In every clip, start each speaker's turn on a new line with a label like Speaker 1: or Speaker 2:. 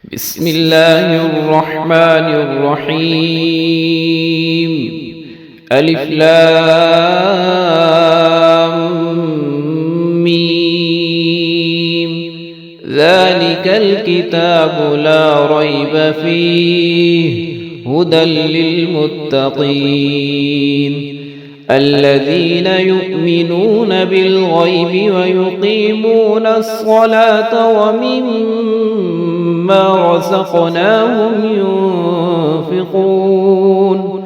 Speaker 1: بسم الله الرحمن الرحيم. ألف لام ميم. ذلك الكتاب لا ريب فيه هدى للمتقين الذين يؤمنون بالغيب ويقيمون الصلاة ومما رزقناهم ينفقون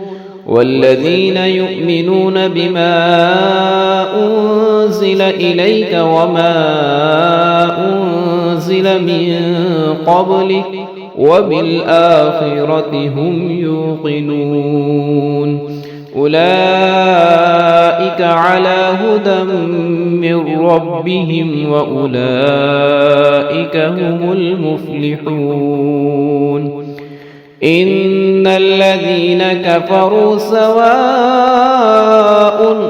Speaker 1: والذين يؤمنون بما أنزل إليك وما أنزل من قبلك وبالآخرة هم يوقنون أولئك على هدى من ربهم وأولئك هم المفلحون. إن الذين كفروا سواء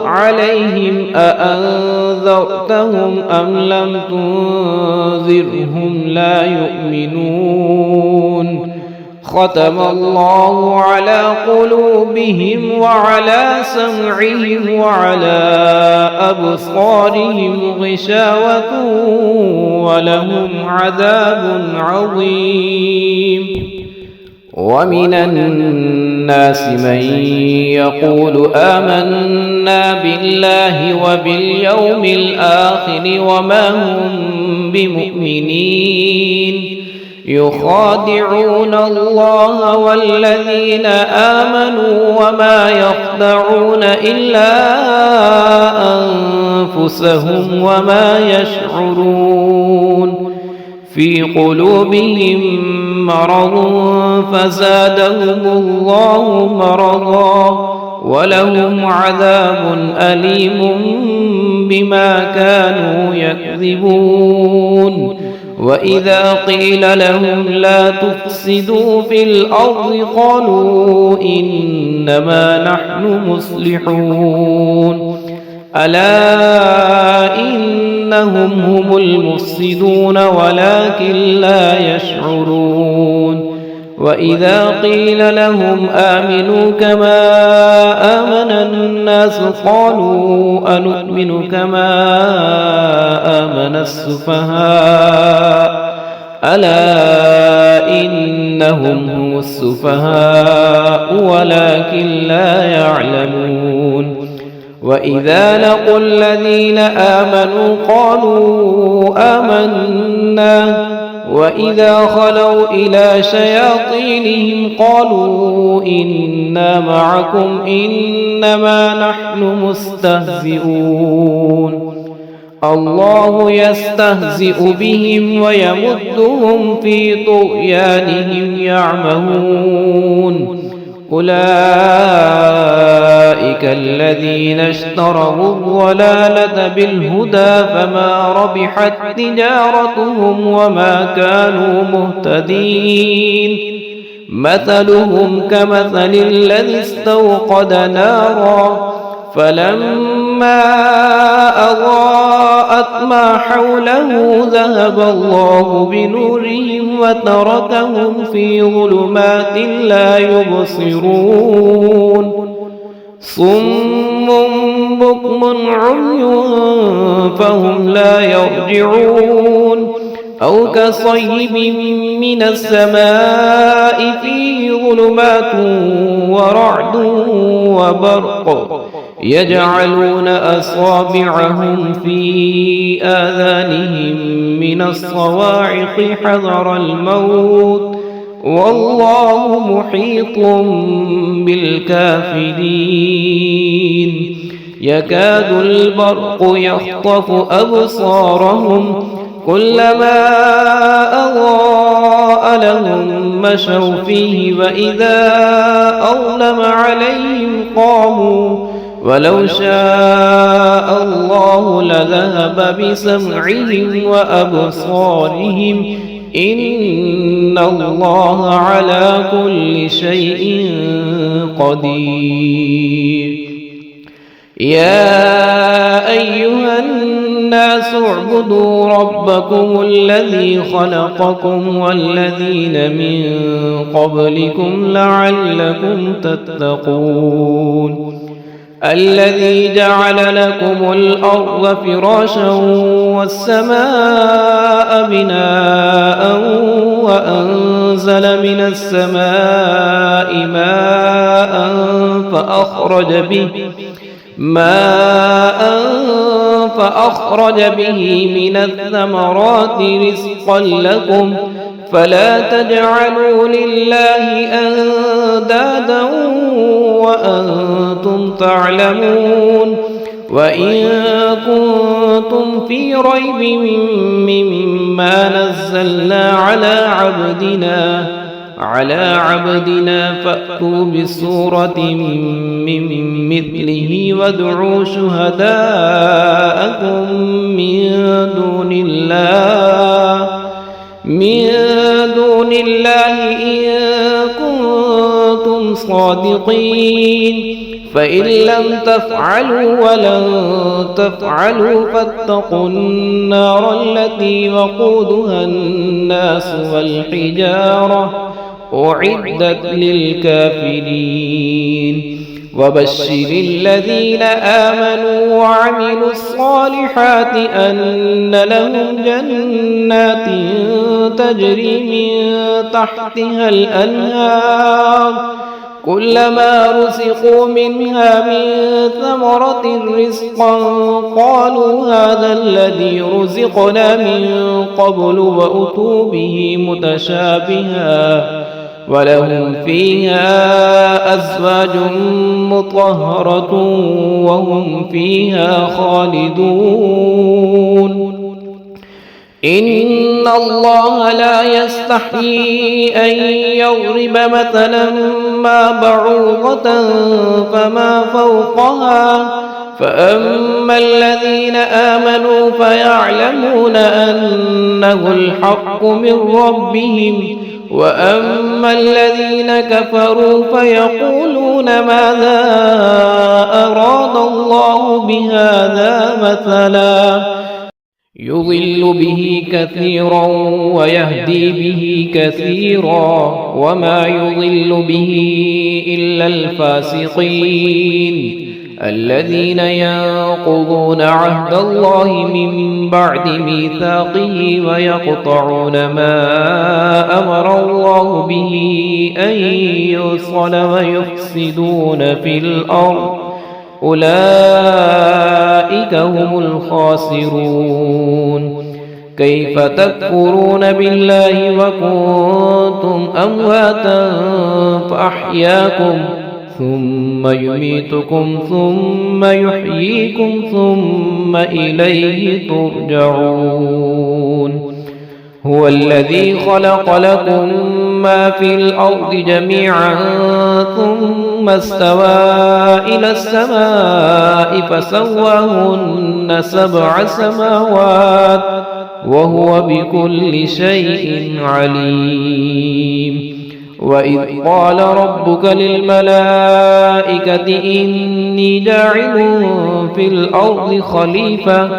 Speaker 1: عليهم أأنذرتهم أم لم تنذرهم لا يؤمنون. ختم الله على قلوبهم وعلى سمعهم وعلى أبصارهم غشاوة ولهم عذاب عظيم. ومن الناس من يقول آمنا بالله وباليوم الآخر وما هم بمؤمنين يخادعون الله والذين آمنوا وما يخدعون إلا أنفسهم وما يشعرون. في قلوبهم مرض فزادهم الله مرضا ولهم عذاب أليم بما كانوا يكذبون. وإذا قيل لهم لا تفسدوا في الأرض قالوا إنما نحن مصلحون. ألا إنهم هم المفسدون ولكن لا يشعرون. وإذا قيل لهم آمنوا كما آمن الناس قالوا أنؤمن كما آمن السفهاء ألا إنهم هم السفهاء ولكن لا يعلمون. وإذا لقوا الذين آمنوا قالوا آمنا وإذا خلوا إلى شياطينهم قالوا إنا معكم إنما نحن مستهزئون. الله يستهزئ بهم ويمدهم في طغيانهم يعمهون. أولئك الذين اشتروا الضلالة بالهدى فما ربحت تجارتهم وما كانوا مهتدين. مثلهم كمثل الذي استوقد نارا فلما أضاءت ما حوله ذهب الله بنورهم وتركهم في ظلمات لا يبصرون. صم بكم عمي فهم لا يرجعون. أو كصيب من السماء فيه ظلمات ورعد وبرق يجعلون أصابعهم في آذانهم من الصواعق حذر الموت والله محيط بالكافرين. يكاد البرق يخطف أبصارهم كلما أضاء لهم مشوا فيه وإذا أظلم عليهم قاموا ولو شاء الله لذهب بسمعهم وأبصارهم إن الله على كل شيء قدير. يا أيها الناس الناس اعبدوا ربكم الذي خلقكم والذين من قبلكم لعلكم تتقون الذي جعل لكم الأرض فراشا والسماء بناء وأنزل من السماء فأخرج به من الثمرات رزقا لكم فلا تجعلوا لله أندادا وأنتم تعلمون وإن كنتم في ريب مما نزلنا على عبدنا فأتوا بسورة من مثله وادعوا شهداءكم من دون الله إن كنتم صادقين فإن لم تفعلوا ولن تفعلوا فاتقوا النار التي وقودها الناس والحجارة أعدت للكافرين وبشر الذين آمنوا وعملوا الصالحات أن لهم جنات تجري من تحتها الأنهار كلما رزقوا منها من ثمرة رزقا قالوا هذا الذي رزقنا من قبل وأتوا به متشابها ولهم فيها أزواج مطهرة وهم فيها خالدون إن الله لا يستحيي أن يضرب مثلا ما بعوضة فما فوقها فأما الذين آمنوا فيعلمون أنه الحق من ربهم وأما الذين كفروا فيقولون ماذا أراد الله بهذا مثلا يضل به كثيرا ويهدي به كثيرا وما يضل به إلا الفاسقين الذين ينقضون عهد الله من بعد ميثاقه ويقطعون ما أمر الله به أن يوصل ويفسدون في الأرض أولئك هم الخاسرون كيف تكفرون بالله وكنتم أمواتا فأحياكم ثم يميتكم ثم يحييكم ثم إليه ترجعون هو الذي خلق لكم ما في الأرض جميعا ثم استوى إلى السماء فسواهن 7 سماوات وهو بكل شيء عليم وإذ قال ربك للملائكة إني جاعل في الأرض خليفة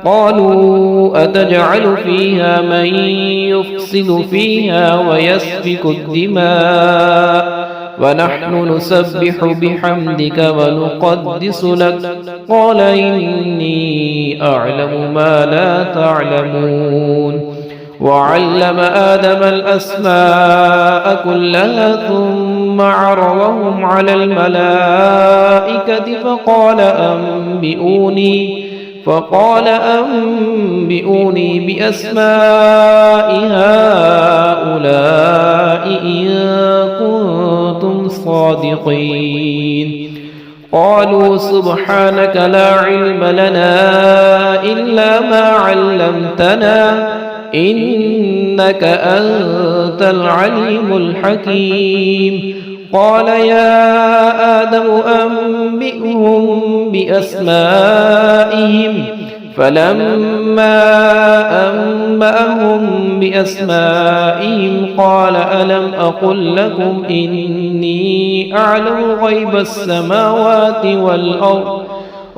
Speaker 1: قالوا أتجعل فيها من يفسد فيها ويسفك الدماء ونحن نسبح بحمدك ونقدس لك قال إني أعلم ما لا تعلمون وعلم آدم الأسماء كلها ثم عرضهم على الملائكة فقال أنبئوني بأسماء هؤلاء إن كنتم صادقين قالوا سبحانك لا علم لنا إلا ما علمتنا إنك أنت العليم الحكيم قال يا آدم أنبئهم بأسمائهم فلما أنبأهم بأسمائهم قال ألم أقل لكم إني أعلم غيب السماوات والأرض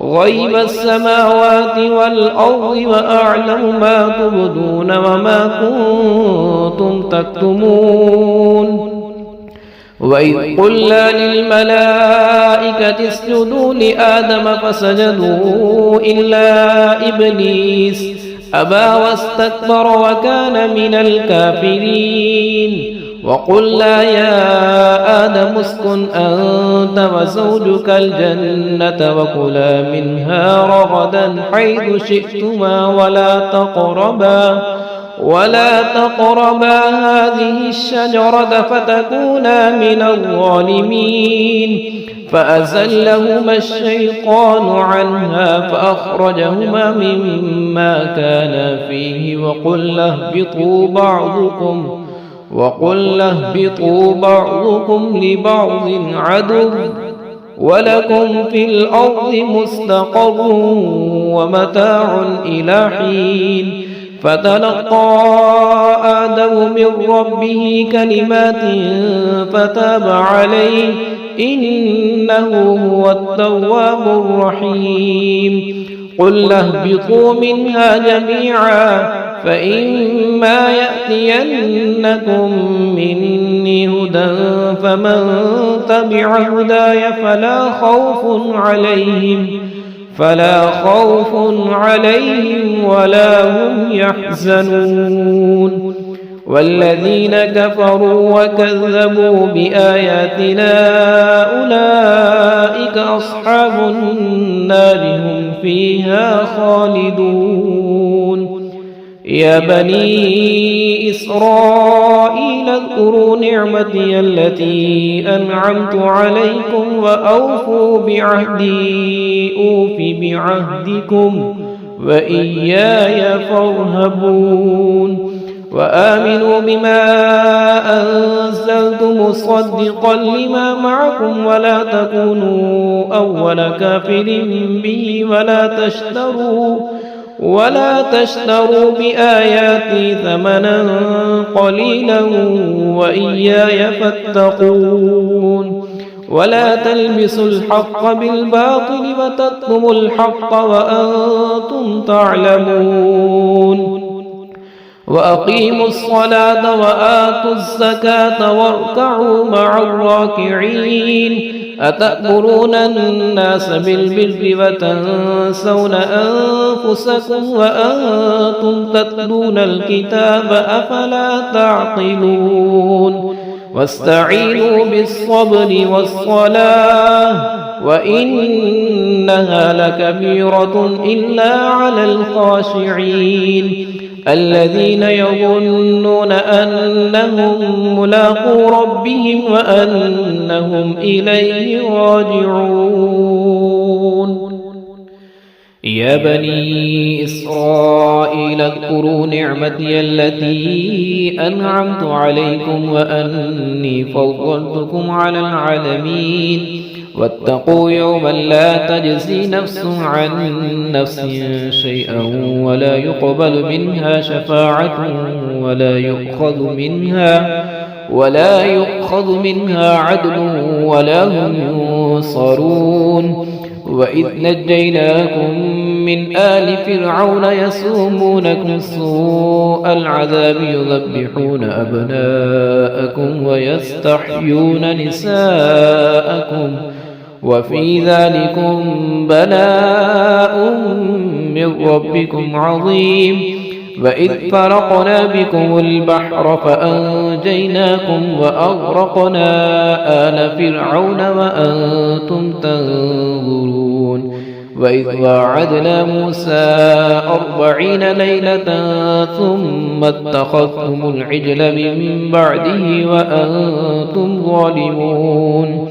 Speaker 1: غيب السماوات والأرض وأعلم ما تبدون وما كنتم تكتمون وإذ قلنا للملائكة اسجدوا لآدم فسجدوا إلا إبليس أبى واستكبر وكان من الكافرين وقلنا يا آدم اسكن أنت وزوجك الجنة وكلا منها رغدا حيث شئتما ولا تقربا هذه الشجرة فتكونا من الظالمين فأزلهما الشيطان عنها فأخرجهما مما كانا فيه وقلنا اهبطوا بعضكم لبعض عدو ولكم في الأرض مستقر ومتاع إلى حين فتلقى آدم من ربه كلمات فتاب عليه إنه هو التواب الرحيم قلنا اهبطوا منها جميعا فإما يأتينكم مني هدى فمن تبع هداي فلا خوف عليهم ولا هم يحزنون والذين كفروا وكذبوا بآياتنا أولئك أصحاب النار هم فيها خالدون يا بني إسرائيل اذكروا نعمتي التي أنعمت عليكم وأوفوا بعهدي أوف بعهدكم وإياي فارهبون وآمنوا بما أنزلت مصدقا لما معكم ولا تكونوا أول كافر به ولا تشتروا بآياتي ثمنا قليلا وإياي فاتقون ولا تلبسوا الحق بالباطل وتكتموا الحق وأنتم تعلمون وأقيموا الصلاة وآتوا الزكاة واركعوا مع الراكعين أتأمرون الناس بالبر وتنسون أنفسكم وأنتم تتلون الكتاب أفلا تعقلون واستعينوا بالصبر والصلاة وإنها لكبيرة إلا على الخاشعين الذين يظنون أنهم ملاقو ربهم وأنهم إليه راجعون يا بني إسرائيل اذكروا نعمتي التي أنعمت عليكم وأني فضلتكم على العالمين واتقوا يوما لا تجزي نفس عن نفس شيئا ولا يقبل منها شفاعة ولا يؤخذ منها عدل ولا هم ينصرون وإذ نجيناكم من آل فرعون يسومونكم سوء العذاب يذبحون أبناءكم ويستحيون نساءكم وفي ذلكم بلاء من ربكم عظيم وإذ فرقنا بكم البحر فأنجيناكم وأغرقنا آل فرعون وأنتم تنظرون وإذ واعدنا موسى 40 ليلة ثم اتخذتم العجل من بعده وأنتم ظالمون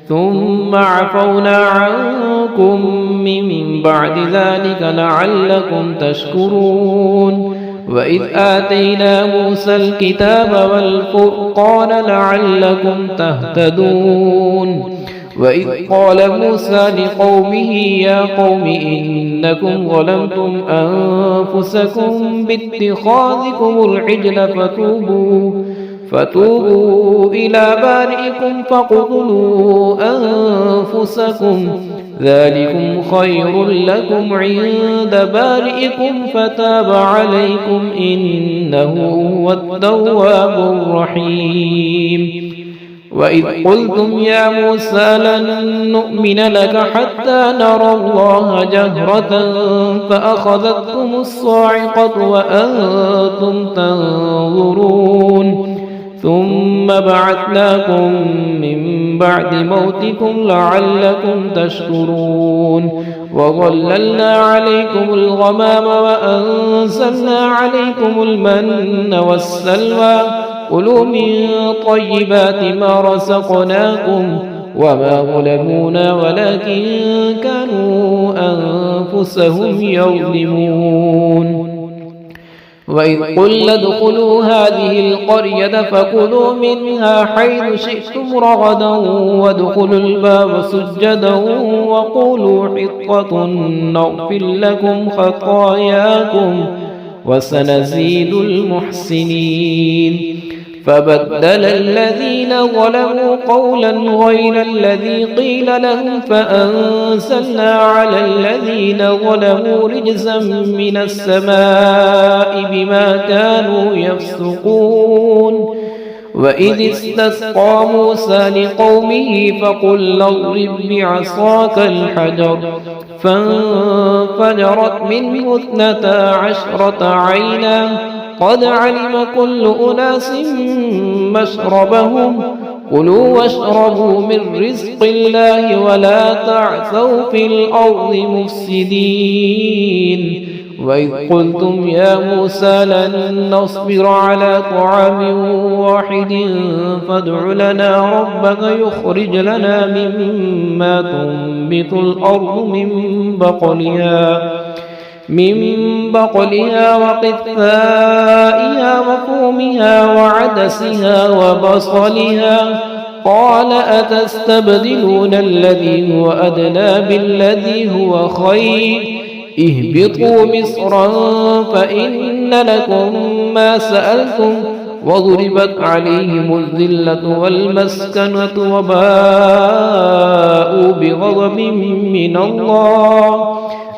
Speaker 1: ثم عفونا عنكم من بعد ذلك لعلكم تشكرون وإذ آتينا موسى الكتاب والفرقان لعلكم تهتدون وإذ قال موسى لقومه يا قوم إنكم ظلمتم أنفسكم باتخاذكم العجل فتوبوا إلى بارئكم فاقتلوا أنفسكم ذلكم خير لكم عند بارئكم فتاب عليكم إنه هو التواب الرحيم. وإذ قلتم يا موسى لن نؤمن لك حتى نرى الله جهرة فأخذتكم الصاعقة وأنتم تنظرون ثم بعثناكم من بعد موتكم لعلكم تشكرون وظللنا عليكم الغمام وأنزلنا عليكم المن والسلوى كلوا من طيبات ما رزقناكم وما ظلمونا ولكن كانوا أنفسهم يظلمون. وإذ قلنا ادخلوا هذه القرية فكلوا منها حيث شئتم رغدا وادخلوا الباب سجدا وقولوا حطة نغفر لكم خطاياكم وسنزيد المحسنين. فبدل الذين ظلموا قولا غير الذي قيل لهم فأنزلنا على الذين ظلموا رجزا من السماء بما كانوا يفسقون. وإذ استسقى موسى لقومه فقل اضرب بعصاك الحجر فانفجرت منه 12 عينا قد علم كل أناس مشربهم كلوا واشربوا من رزق الله ولا تعثوا في الأرض مفسدين. وإذ قلتم يا موسى لن نصبر على طعام واحد فادع لنا ربك يخرج لنا مما تنبت الأرض من بقلها وقثائها وفومها وعدسها وبصلها قال أتستبدلون الذي هو أدنى بالذي هو خير اهبطوا مصرا فإن لكم ما سألتم وضربت عليهم الذلة والمسكنة وباءوا بغضب من الله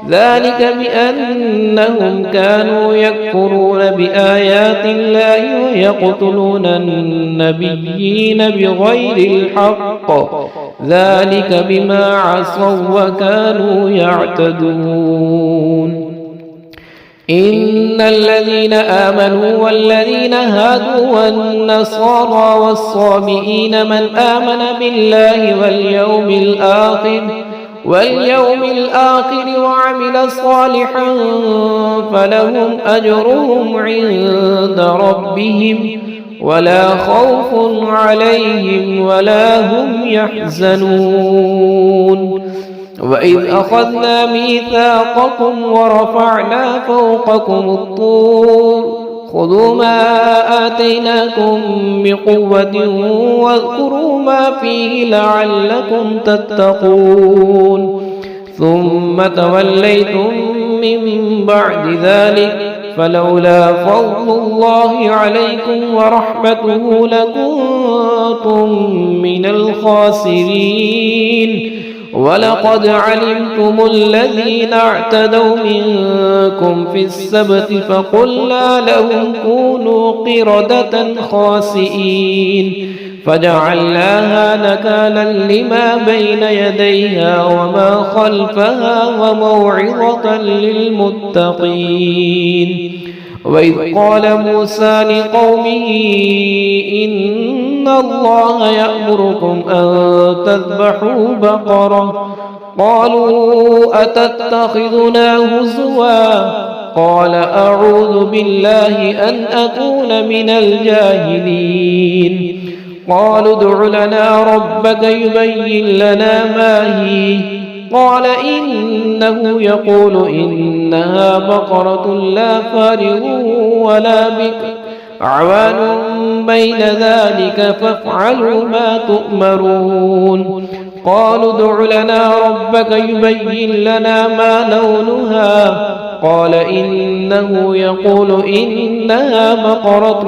Speaker 1: ذلك بأنهم كانوا يكفرون بآيات الله ويقتلون النبيين بغير الحق ذلك بما عصوا وكانوا يعتدون. إن الذين آمنوا والذين هادوا والنصارى والصابئين من آمن بالله واليوم الآخر وعمل صالحا فلهم أجرهم عند ربهم ولا خوف عليهم ولا هم يحزنون. وإذ أخذنا ميثاقكم ورفعنا فوقكم الطور خذوا ما آتيناكم بقوة واذكروا ما فيه لعلكم تتقون ثم توليتم من بعد ذلك فلولا فضل الله عليكم ورحمته لكنتم من الخاسرين. ولقد علمتم الذين اعتدوا منكم في السبت فقلنا لهم كونوا قردة خاسئين فجعلناها نكالا لما بين يديها وما خلفها وموعظة للمتقين. وإذ قال موسى لقومه إن الله يأمركم أن تذبحوا بقرة قالوا أتتخذنا هزوا قال أعوذ بالله أن أكون من الجاهلين. قالوا ادع لنا ربك يبين لنا ما هي قال إنه يقول إنها بقرة لا فارغ ولا بكر عوان بين ذلك فافعلوا ما تؤمرون. قالوا ادع لنا ربك يبين لنا ما لونها قال إنه يقول إنها بقرة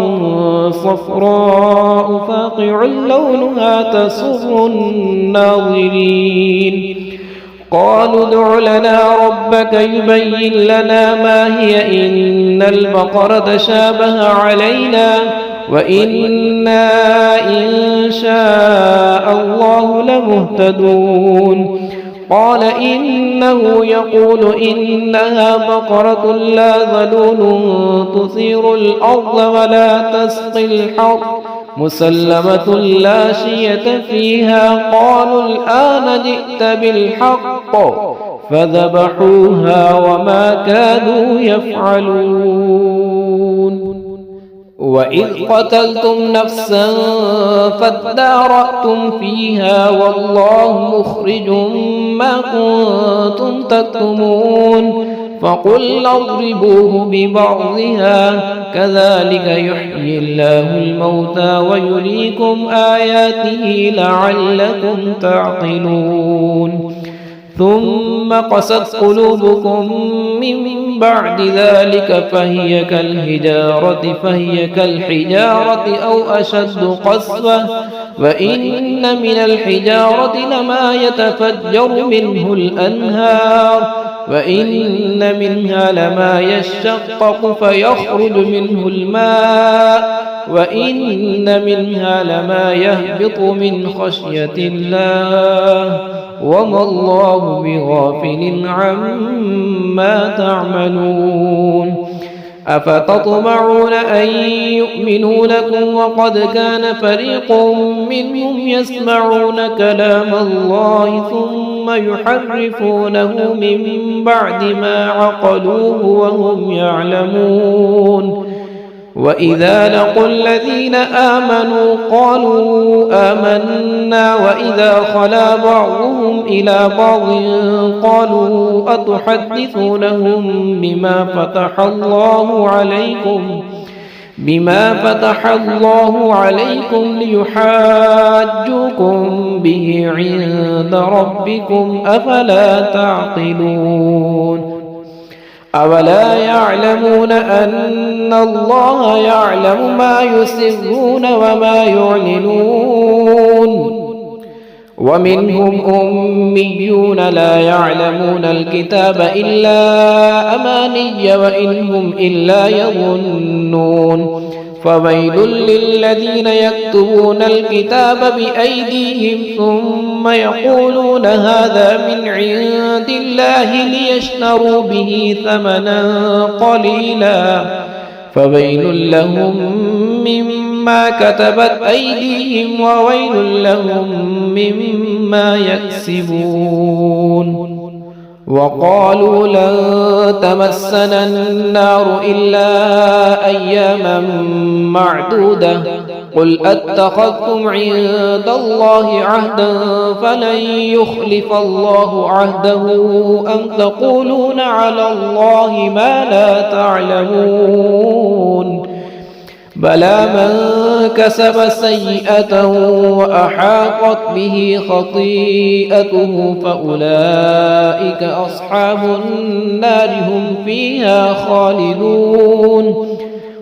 Speaker 1: صفراء فاقع لونها تسر الناظرين. قالوا ادع لنا ربك يبين لنا ما هي إن البقرة تشابه علينا وإنا إن شاء الله لمهتدون قال إنه يقول إنها بقرة لا ذلول تثير الأرض ولا تسقي الحرث مسلمة لا شية فيها قالوا الآن جئت بالحق فذبحوها وما كانوا يفعلون وإذ قتلتم نفسا فادارأتم فيها والله مخرج ما كنتم تكتمون فقلنا اضربوه ببعضها كذلك يحيي الله الموتى ويريكم آياته لعلكم تعقلون ثم قست قلوبكم من بعد ذلك فهي كالحجارة أو أشد قسوة وإن من الحجارة لما يتفجر منه الأنهار وإن منها لما يشقق فيخرج منه الماء وإن منها لما يهبط من خشية الله وما الله بغافل عما تعملون أفتطمعون أن يؤمنوا لكم وقد كان فريق منهم يسمعون كلام الله ثم يحرفونه من بعد ما عقلوه وهم يعلمون وإذا لقوا الذين آمنوا قالوا آمنا وإذا خلا بعضهم إلى بعض قالوا أتحدثونهم بما فتح الله عليكم ليحاجوكم به عند ربكم أفلا تعقلون أولا يعلمون أن الله يعلم ما يسرون وما يعلنون ومنهم أميون لا يعلمون الكتاب إلا أماني وإن هم إلا يظنون فويل للذين يكتبون الكتاب بأيديهم ثم يقولون هذا من عند الله ليشتروا به ثمنا قليلا فويل لهم مما كتبت أيديهم وويل لهم مما يكسبون وقالوا لن تمسنا النار إلا أياما معدودة قل أتخذتم عند الله عهدا فلن يخلف الله عهده أم تقولون على الله ما لا تعلمون بلى من كسب سيئة وأحاطت به خطيئته فأولئك أصحاب النار هم فيها خالدون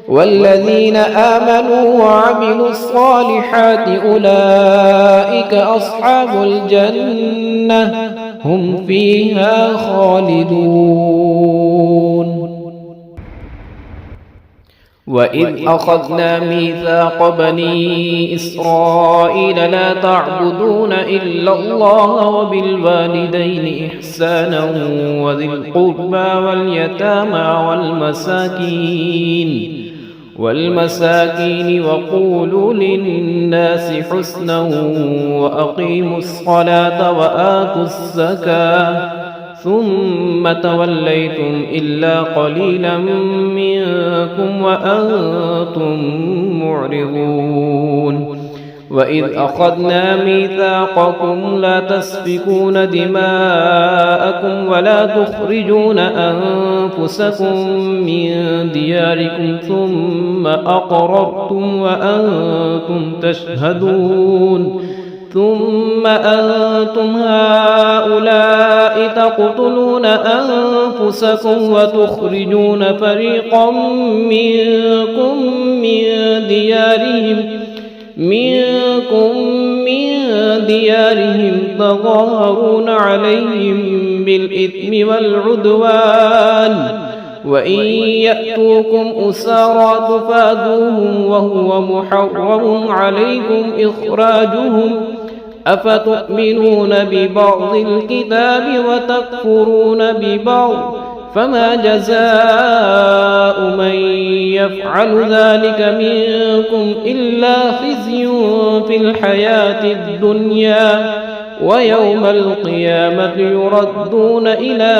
Speaker 1: والذين آمنوا وعملوا الصالحات أولئك أصحاب الجنة هم فيها خالدون وإذ أخذنا ميثاق بني إسرائيل لا تعبدون إلا الله وبالوالدين إحسانا وذي القربى واليتامى والمساكين وقولوا للناس حسنا وأقيموا الصلاة وآتوا الزكاة ثم توليتم إلا قليلا منكم وأنتم معرضون وإذ أخذنا ميثاقكم لا تسفكون دماءكم ولا تخرجون أنفسكم من دياركم ثم أقررتم وأنتم تشهدون ثم أنتم هؤلاء تقتلون أنفسكم وتخرجون فريقا منكم من من ديارهم تظاهرون عليهم بالإثم والعدوان وإن يأتوكم أسارى تفادوهم وهو محرم عليكم إخراجهم أفتؤمنون ببعض الكتاب وتكفرون ببعض فما جزاء من يفعل ذلك منكم إلا خزي في الحياة الدنيا ويوم القيامة يردون إلى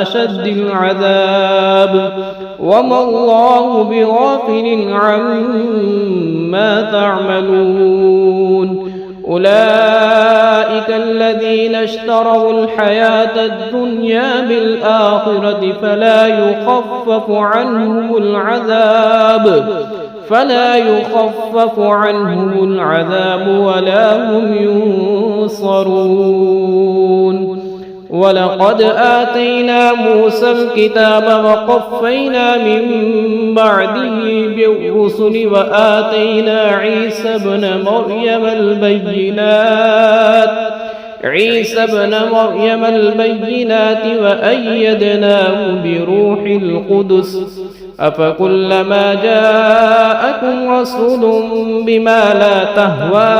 Speaker 1: أشد العذاب وما الله بغافل عما تعملون أولئك الذين اشتروا الحياة الدنيا بالآخرة فلا يخفف عنهم العذاب ولا هم ينصرون ولقد آتينا موسى الكتاب وقفينا من بعده بالرسل وآتينا عيسى ابن مريم البينات وأيدناه بروح القدس أفكلما جاءكم رسول بما لا تهوى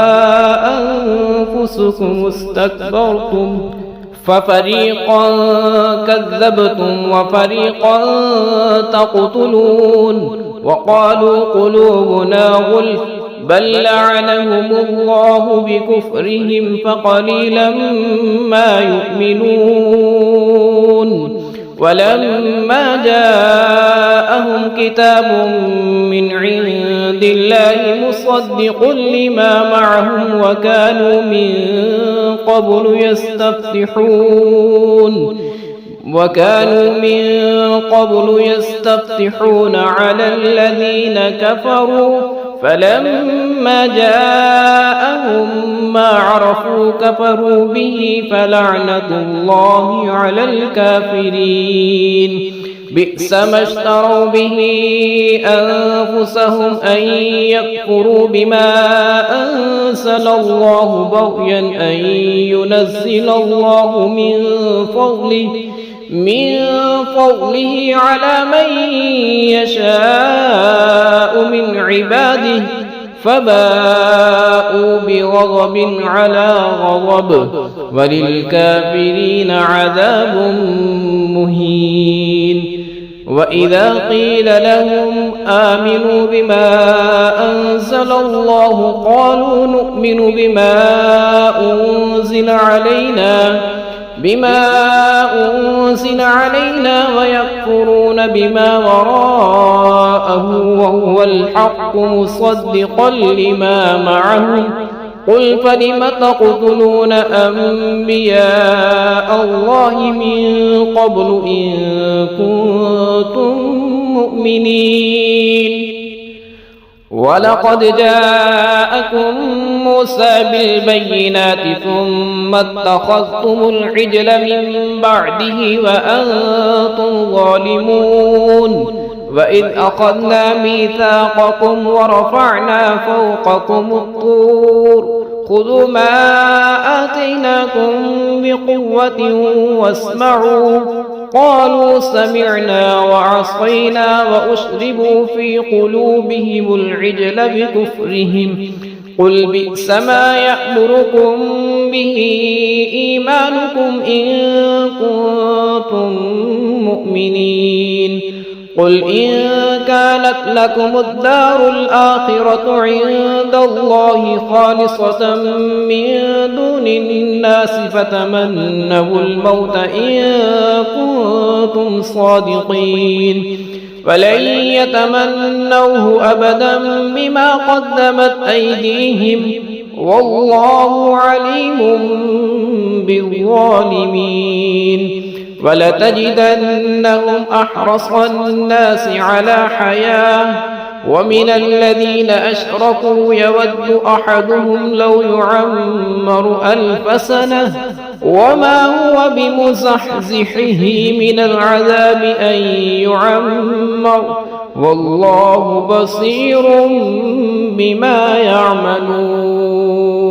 Speaker 1: أنفسكم استكبرتم ففريقا كذبتم وفريقا تقتلون وقالوا قلوبنا غلف بل لعنهم الله بكفرهم فقليلا ما يؤمنون ولما جاءهم كتاب من عند الله مصدق لما معهم وكانوا من قبل يستفتحون على الذين كفروا فلما جاءهم ما عرفوا كفروا به فلعنة الله على الكافرين بئس ما اشتروا به أنفسهم أن يكفروا بما أنزل الله بغيا أن ينزل الله من فضله على من يشاء من عباده فباءوا بغضب على غضب وللكافرين عذاب مهين وإذا قيل لهم آمنوا بما أنزل الله قالوا نؤمن بما أنزل علينا ويكفرون بما وراءه وهو الحق مصدقا لما معهم قل فلم تقتلون أنبياء الله من قبل إن كنتم مؤمنين ولقد جاءكم موسى بالبينات ثم اتخذتم العجل من بعده وأنتم ظالمون وإذ أخذنا ميثاقكم ورفعنا فوقكم الطور خذوا ما آتيناكم بقوة واسمعوا قالوا سمعنا وعصينا وأشربوا في قلوبهم العجل بكفرهم قل بئس ما يأمركم به إيمانكم إن كنتم مؤمنين قل إن كانت لكم الدار الآخرة عند الله خالصة من دون الناس فتمنوا الموت إن كنتم صادقين ولن يتمنوه أبدا بما قدمت أيديهم والله عليم بالظالمين ولتجدنهم أحرص الناس على حياة ومن الذين أشركوا يود أحدهم لو يعمر 1000 سنة وما هو بمزحزحه من العذاب أن يعمر والله بصير بما يعملون.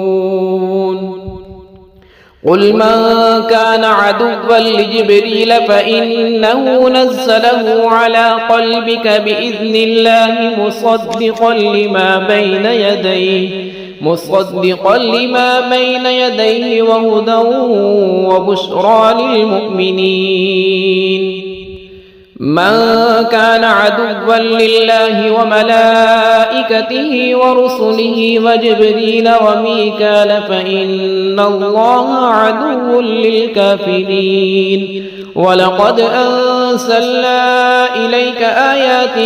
Speaker 1: قل من كان عدوا لجبريل فإنه نزله على قلبك بإذن الله مصدقا لما بين يديه وهدى وبشرى للمؤمنين. من كان عدوا لله وملائكته ورسله وجبريل وميكال فإن الله عدو للكافرين. ولقد أنزلنا إليك آيات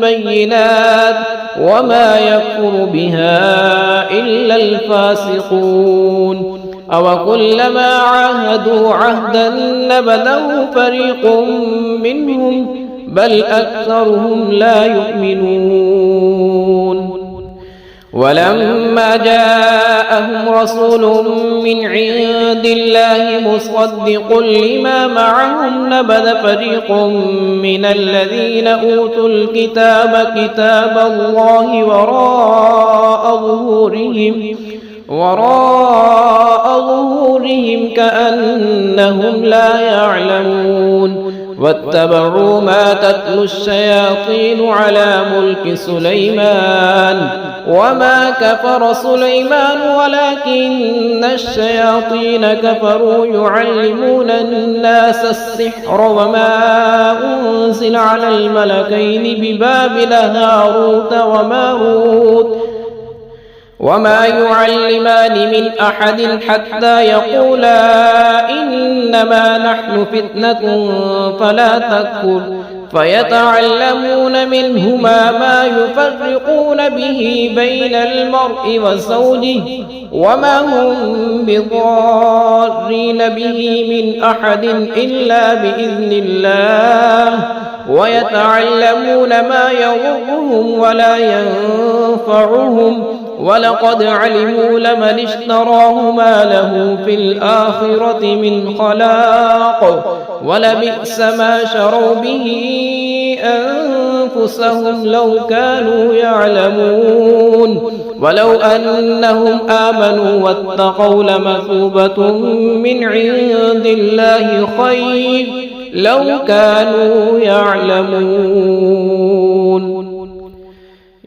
Speaker 1: بينات وما يكفر بها إلا الفاسقون. أوكلما عاهدوا عهدا نبذه فريق منهم بل أكثرهم لا يؤمنون. ولما جاءهم رسول من عند الله مصدق لما معهم نبذ فريق من الذين أوتوا الكتاب كتاب الله وراء ظهورهم كأنهم لا يعلمون. واتبعوا ما تتلو الشياطين على ملك سليمان وما كفر سليمان ولكن الشياطين كفروا يعلمون الناس السحر وما أنزل على الملكين ببابل هاروت وماروت وما يعلمان من أحد حتى يقولا إنما نحن فتنة فلا تكفر فيتعلمون منهما ما يفرقون به بين المرء وزوجه وما هم بضارين به من أحد إلا بإذن الله ويتعلمون ما يضرهم ولا ينفعهم ولقد علموا لمن اشتراه ما له في الآخرة من خلاق ولبئس ما شروا به أنفسهم لو كانوا يعلمون. ولو أنهم آمنوا واتقوا لمثوبة من عند الله خير لو كانوا يعلمون.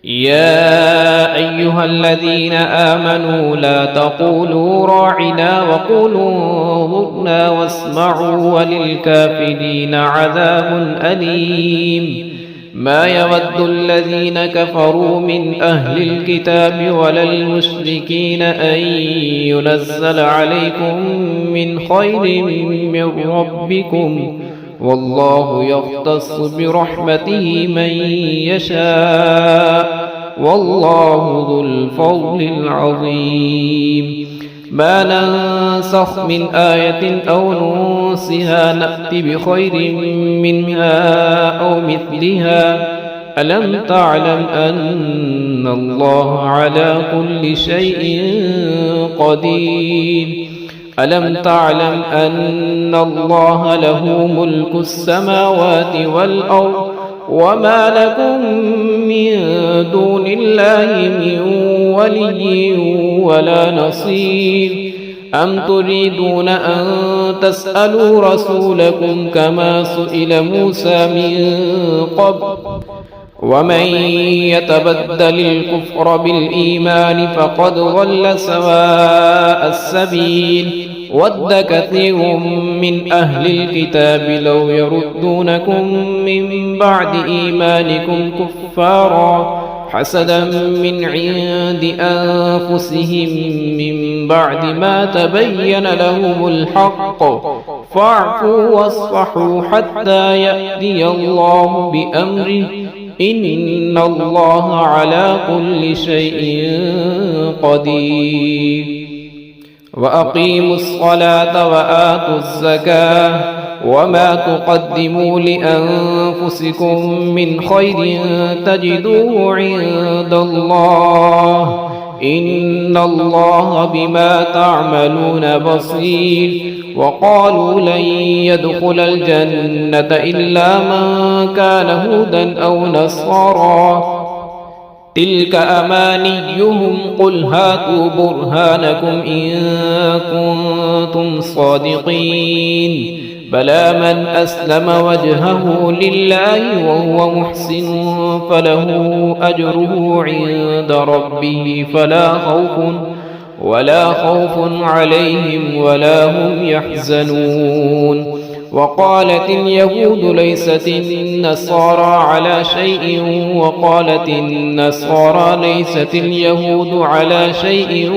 Speaker 1: يا أيها الذين آمنوا لا تقولوا راعنا وقولوا انظرنا واسمعوا وللكافرين عذاب أليم. ما يود الذين كفروا من أهل الكتاب ولا المشركين أن ينزل عليكم من خير من ربكم والله يختص برحمته من يشاء والله ذو الفضل العظيم. ما ننسخ من آية أو ننسها نأت بخير منها أو مثلها. ألم تعلم أن الله على كل شيء قدير. ألم تعلم أن الله له ملك السماوات والأرض وما لكم من دون الله من ولي ولا نصير. أم تريدون أن تسألوا رسولكم كما سئل موسى من قبل ومن يتبدل الكفر بالإيمان فقد ضل سواء السبيل. ود كثير من أهل الكتاب لو يردونكم من بعد إيمانكم كفارا حسدا من عند أنفسهم من بعد ما تبين لهم الحق فاعفوا واصفحوا حتى يأتي الله بأمره إن الله على كل شيء قدير. وأقيموا الصلاة وآتوا الزكاة وما تقدموا لأنفسكم من خير تجدوه عند الله إن الله بما تعملون بصير. وقالوا لن يدخل الجنة إلا من كان هودا أو نصارى تلك أمانيهم قل هاتوا برهانكم إن كنتم صادقين بلى من أسلم وجهه لله وهو محسن فله أجره عند ربه ولا خوف عليهم ولا هم يحزنون وقالت اليهود ليست النصارى على شيء وقالت النصارى ليست اليهود على شيء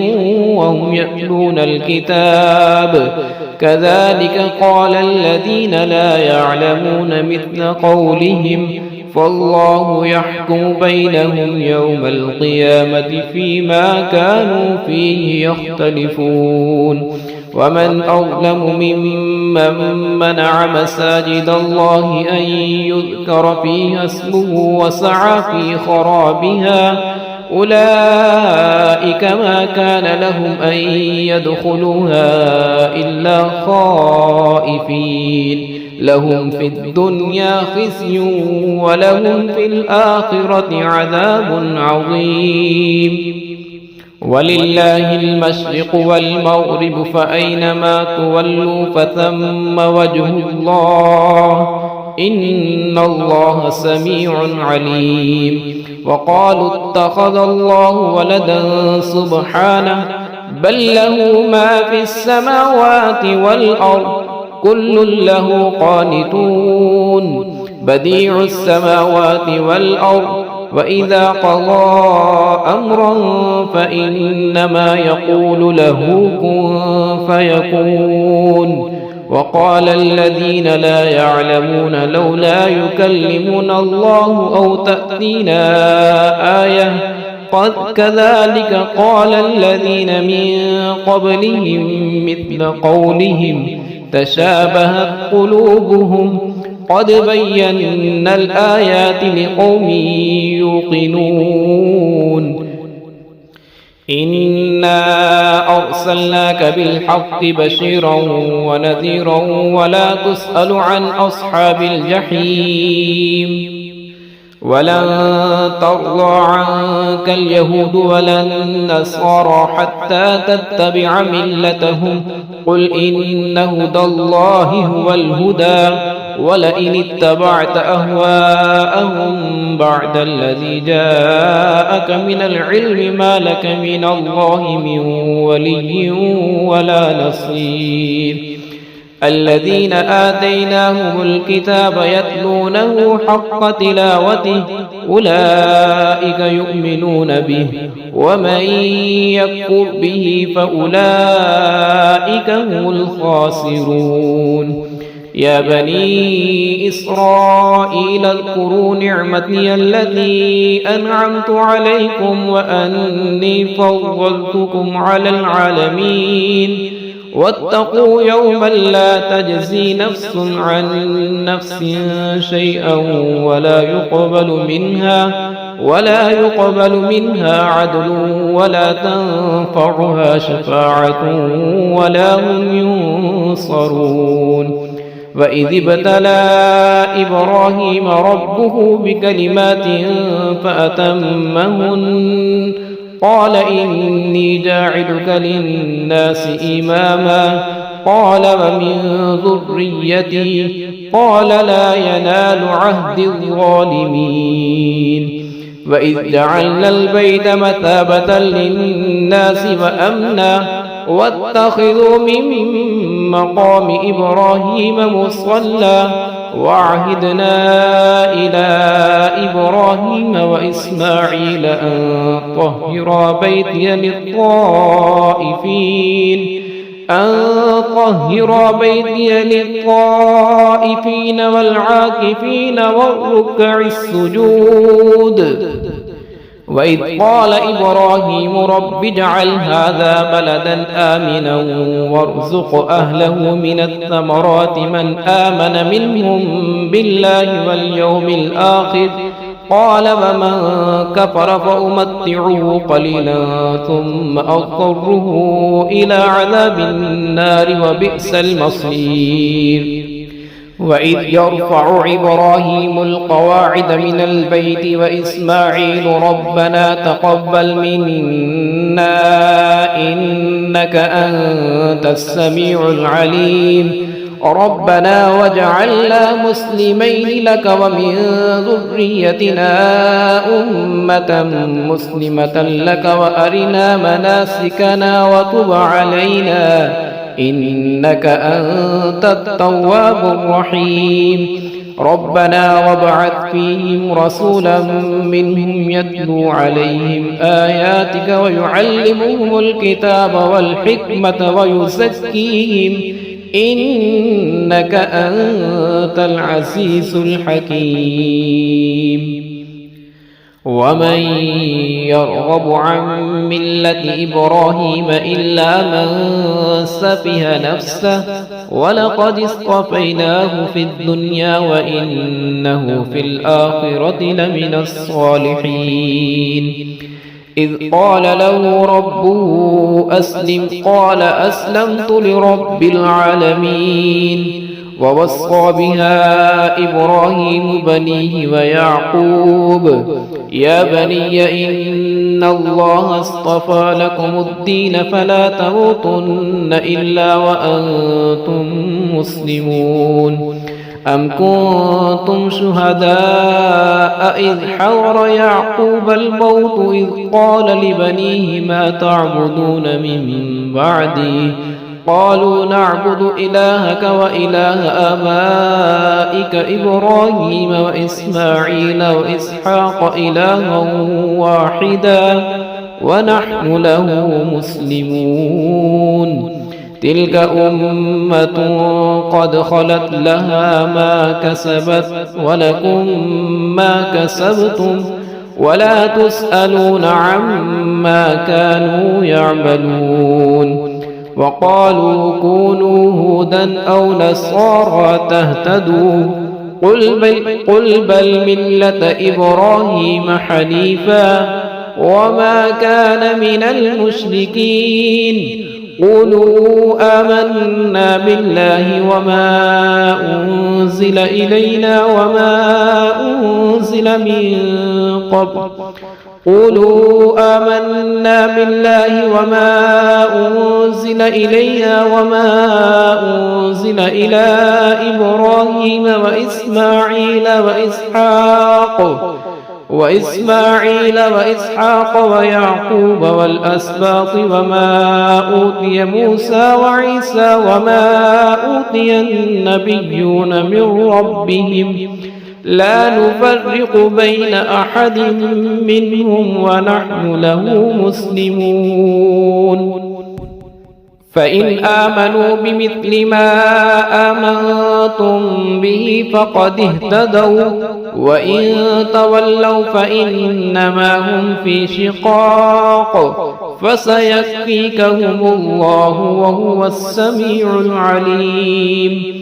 Speaker 1: وهم يتلون الكتاب كذلك قال الذين لا يعلمون مثل قولهم فالله يحكم بينهم يوم القيامة فيما كانوا فيه يختلفون ومن أظلم ممن منع مساجد الله أن يذكر فيها اسمه وسعى في خرابها أولئك ما كان لهم أن يدخلوها إلا خائفين لهم في الدنيا خزي ولهم في الآخرة عذاب عظيم ولله المشرق والمغرب فأينما تولوا فثم وجه الله إن الله سميع عليم وقالوا اتخذ الله ولدا سبحانه بل له ما في السماوات والأرض كل له قانتون بديع السماوات والأرض وإذا قضى أمرا فإنما يقول له كن فيكون وقال الذين لا يعلمون لولا يكلمنا الله أو تأتينا آية قد كذلك قال الذين من قبلهم مثل قولهم تشابهت قلوبهم قد بينا الآيات لقوم يوقنون إنا أرسلناك بالحق بشيرا ونذيرا ولا تسأل عن أصحاب الجحيم ولن ترضى عنك اليهود ولا النصارى حتى تتبع ملتهم قل إن هدى الله هو الهدى ولئن اتبعت أهواءهم بعد الذي جاءك من العلم ما لك من الله من ولي ولا نصير الذين آتيناهم الكتاب يتلونه حق تلاوته أولئك يؤمنون به ومن يكفر به فأولئك هم الخاسرون يا بني إسرائيل اذكروا نعمتي التي أنعمت عليكم وأني فضلتكم على العالمين واتقوا يوما لا تجزي نفس عن نفس شيئا ولا يقبل منها عدل ولا تنفعها شفاعة ولا هم ينصرون وإذ ابتلى إبراهيم ربه بكلمات فأتمهن قال إني جاعلك للناس إماما قال ومن ذريتي قال لا ينال عهد الظالمين وإذ جعلنا البيت مثابة للناس وأمنا واتخذوا من مقام إبراهيم مصلى وعهدنا إلى إبراهيم وإسماعيل أن طهر بيتي للطائفين والعاكفين والركع السجود وإذ قال إبراهيم رب اجعل هذا بلدا آمنا وارزق أهله من الثمرات من آمن منهم بالله واليوم الآخر قال ومن كفر فأمتعه قليلا ثم أضطره إلى عذاب النار وبئس المصير وإذ يرفع إبراهيم القواعد من البيت وإسماعيل ربنا تقبل منا إنك أنت السميع العليم ربنا واجعلنا مسلمين لك ومن ذريتنا أمة مسلمة لك وأرنا مناسكنا وتب علينا إنك أنت التواب الرحيم ربنا وابعث فيهم رسولا منهم يتلو عليهم آياتك ويعلمهم الكتاب والحكمة ويزكيهم إنك أنت العزيز الحكيم ومن يرغب عن ملة إبراهيم إلا من سفه نفسه ولقد اصطفيناه في الدنيا وإنه في الآخرة لمن الصالحين إذ قال له ربه أسلم قال أسلمت لرب العالمين ووصى بها إبراهيم بنيه ويعقوب يا بني إن الله اصطفى لكم الدين فلا تموتن إلا وأنتم مسلمون أم كنتم شهداء إذ حضر يعقوب الموت إذ قال لبنيه ما تعبدون من بعدي قالوا نعبد إلهك وإله آبائك إبراهيم وإسماعيل وإسحاق إلها واحدا ونحن له مسلمون تلك أمة قد خلت لها ما كسبت ولكم ما كسبتم ولا تسألون عما كانوا يعملون وقالوا كونوا هودا أو نصارى تهتدوا قل بل ملة إبراهيم حنيفا وما كان من المشركين قولوا آمنا بالله وما أنزل إلينا وما أنزل من قبل قولوا آمنا بالله وما أنزل إلينا وما أنزل إلى إبراهيم وإسماعيل وإسحاق ويعقوب والأسباط وما أوتي موسى وعيسى وما أوتي النبيون من ربهم لا نفرق بين أحد منهم ونحن له مسلمون فإن آمنوا بمثل ما آمنتم به فقد اهتدوا وإن تولوا فإنما هم في شقاق فسيكفيكهم الله وهو السميع العليم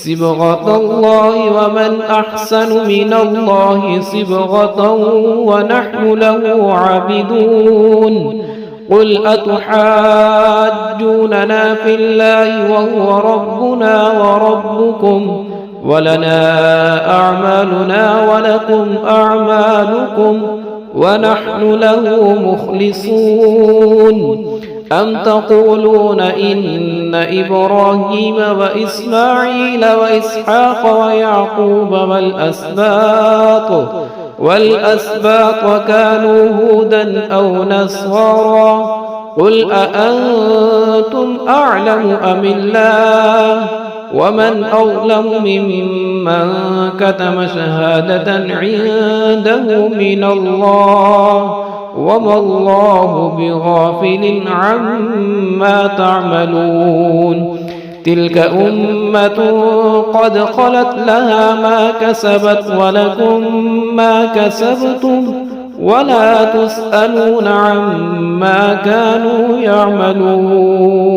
Speaker 1: صبغة الله ومن أحسن من الله صبغة ونحن له عابدون قل أتحاجوننا في الله وهو ربنا وربكم ولنا أعمالنا ولكم أعمالكم ونحن له مخلصون أم تقولون إن إبراهيم وإسماعيل وإسحاق ويعقوب والأسباط كانوا هودا أو نصارى قل أأنتم أعلم أم الله ومن أظلم ممن كتم شهادة عنده من الله وما الله بغافل عما تعملون تلك أمة قد خلت لها ما كسبت ولكم ما كسبتم ولا تسألون عما كانوا يعملون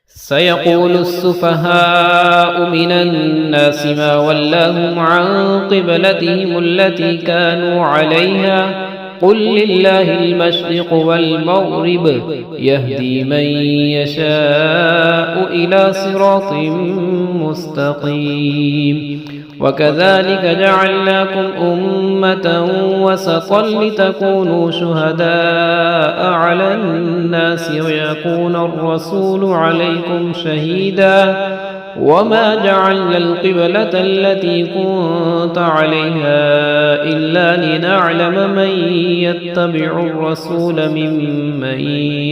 Speaker 1: سيقول السفهاء من الناس ما ولاهم عن قبلتهم التي كانوا عليها قل لله المشرق والمغرب يهدي من يشاء إلى صراط مستقيم. وكذلك جعلناكم أمة وسطا لتكونوا شهداء على الناس ويكون الرسول عليكم شهيدا. وما جعلنا القبلة التي كنت عليها إلا لنعلم من يتبع الرسول ممن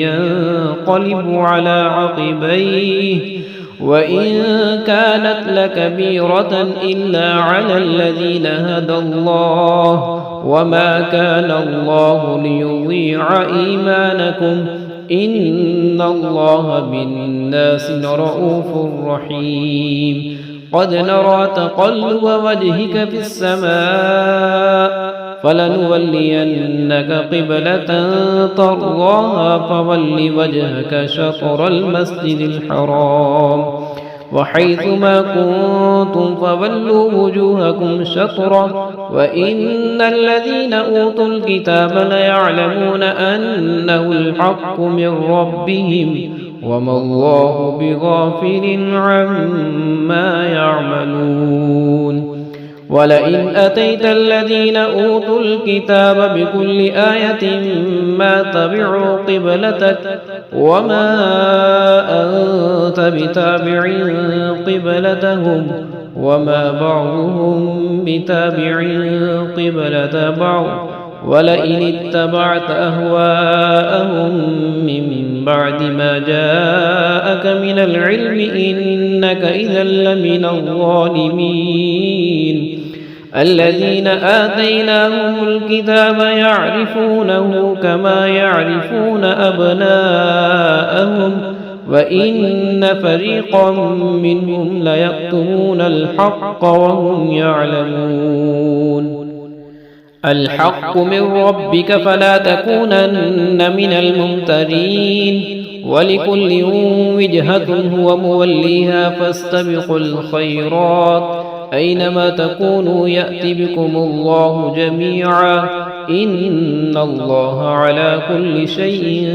Speaker 1: ينقلب على عقبيه وإن كانت لكبيرة إلا على الذين هدى الله وما كان الله ليضيع إيمانكم إن الله بالناس لرؤوف رحيم. قد نرى تقلب وجهك في السماء فلنولينك قبلة ترضاها فول وجهك شطر المسجد الحرام وحيث ما كنتم فولوا وجوهكم شطره وإن الذين أوتوا الكتاب ليعلمون أنه الحق من ربهم وما الله بغافل عما يعملون. ولئن أتيت الذين أوتوا الكتاب بكل آية ما تبعوا قبلتك وما أنت بتابع قبلتهم وما بعضهم بتابع قبلة بعض ولئن اتبعت أهواءهم من بعد ما جاءك من العلم إنك إذا لمن الظالمين. الذين آتيناهم الكتاب يعرفونه كما يعرفون أبناءهم وإن فريقا منهم ليكتمون الحق وهم يعلمون. الحق من ربك فلا تكونن من الممترين ولكل وجهة هو موليها فاستبقوا الخيرات أينما تكونوا يأتي بكم الله جميعا إن الله على كل شيء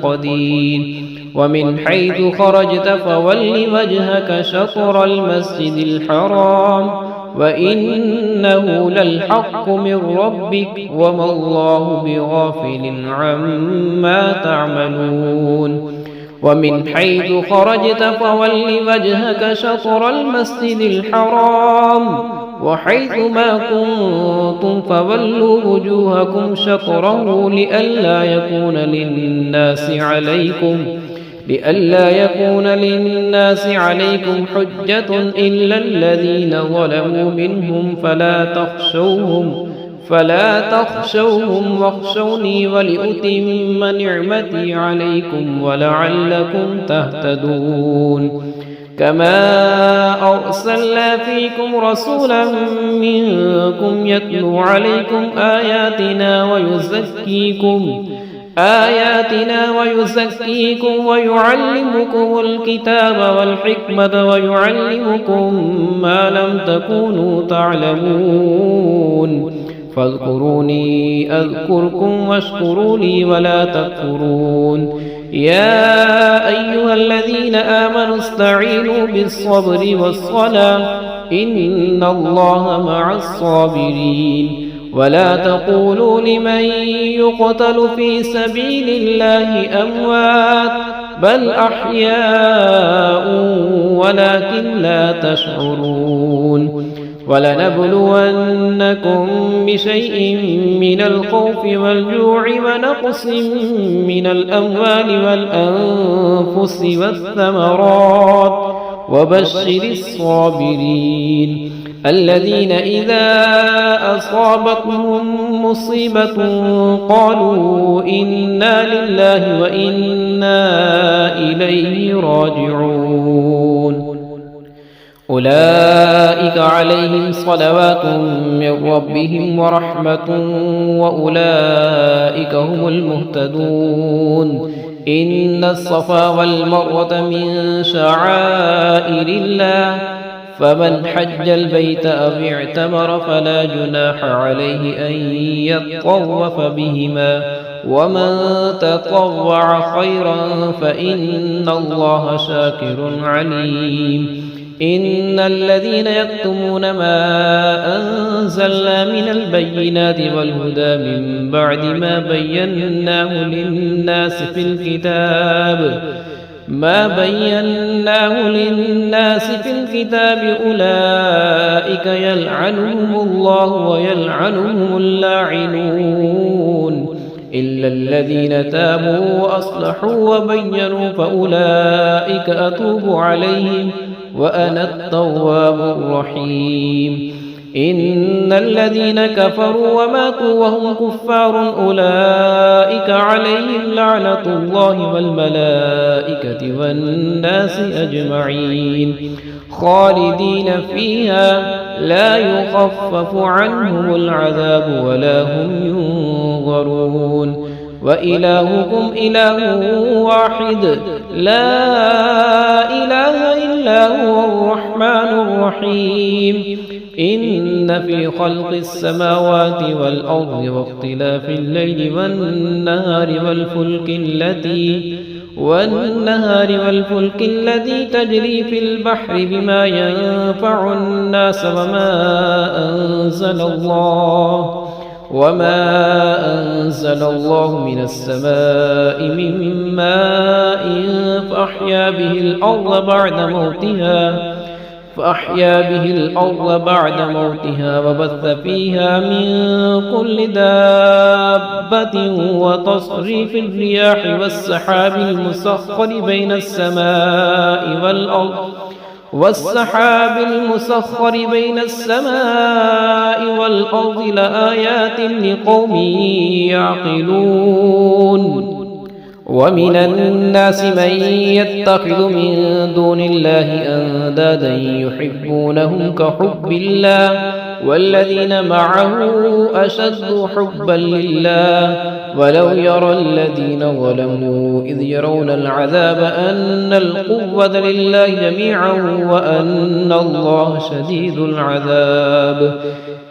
Speaker 1: قدير. ومن حيث خرجت فول وجهك شطر المسجد الحرام وإنه للحق من ربك وما الله بغافل عما تعملون. ومن حيث خرجت فول وجهك شطر المسجد الحرام وحيث ما كنتم فولوا وجوهكم شطره لئلا يكون للناس عليكم حجة إلا الذين ظلموا منهم فلا تخشوهم واخشوني ولأتم نعمتي عليكم ولعلكم تهتدون. كما أرسلنا فيكم رسولا منكم يتلو عليكم آياتنا ويزكيكم ويعلمكم الكتاب والحكمة ويعلمكم ما لم تكونوا تعلمون. فاذكروني أذكركم واشكروا لي ولا تكفرون. يا أيها الذين آمنوا استعينوا بالصبر والصلاة إن الله مع الصابرين. ولا تقولوا لمن يقتل في سبيل الله أموات بل أحياء ولكن لا تشعرون. ولنبلونكم بشيء من الخوف والجوع ونقص من الأموال والأنفس والثمرات وبشر الصابرين الذين إذا أصابتهم مصيبة قالوا إنا لله وإنا إليه راجعون. أولئك عليهم صلوات من ربهم ورحمة وأولئك هم المهتدون. إن الصفا والمروة من شعائر الله فمن حج البيت أو اعتمر فلا جناح عليه أن يطوف بهما ومن تطوع خيرا فإن الله شاكر عليم إن الذين يكتمون ما أنزلنا من البينات والهدى من بعد ما بيناه للناس في الكتاب أولئك يلعنهم الله ويلعنهم اللاعنون إلا الذين تابوا وأصلحوا وبينوا فأولئك أتوب عليهم وأنا التواب الرحيم إن الذين كفروا وماتوا وهم كفار أولئك عليهم لعنة الله والملائكة والناس أجمعين خالدين فيها لا يخفف عنهم العذاب ولا هم ينظرون وإلهكم إله واحد لا إله إلا هو الرحمن الرحيم إن في خلق السماوات والأرض واختلاف الليل والفلك التي تجري في البحر بما ينفع الناس وما أنزل الله من السماء من ماء فأحيا به الأرض بعد موتها وبث فيها من كل دابة وتصريف الرياح والسحاب المسخر بين السماء والأرض لآيات لقوم يعقلون ومن الناس من يتخذ من دون الله أندادا يحبونهم كحب الله والذين معه أشد حبا لله ولو يرى الذين ظلموا إذ يرون العذاب أن القوة لله جميعا وأن الله شديد العذاب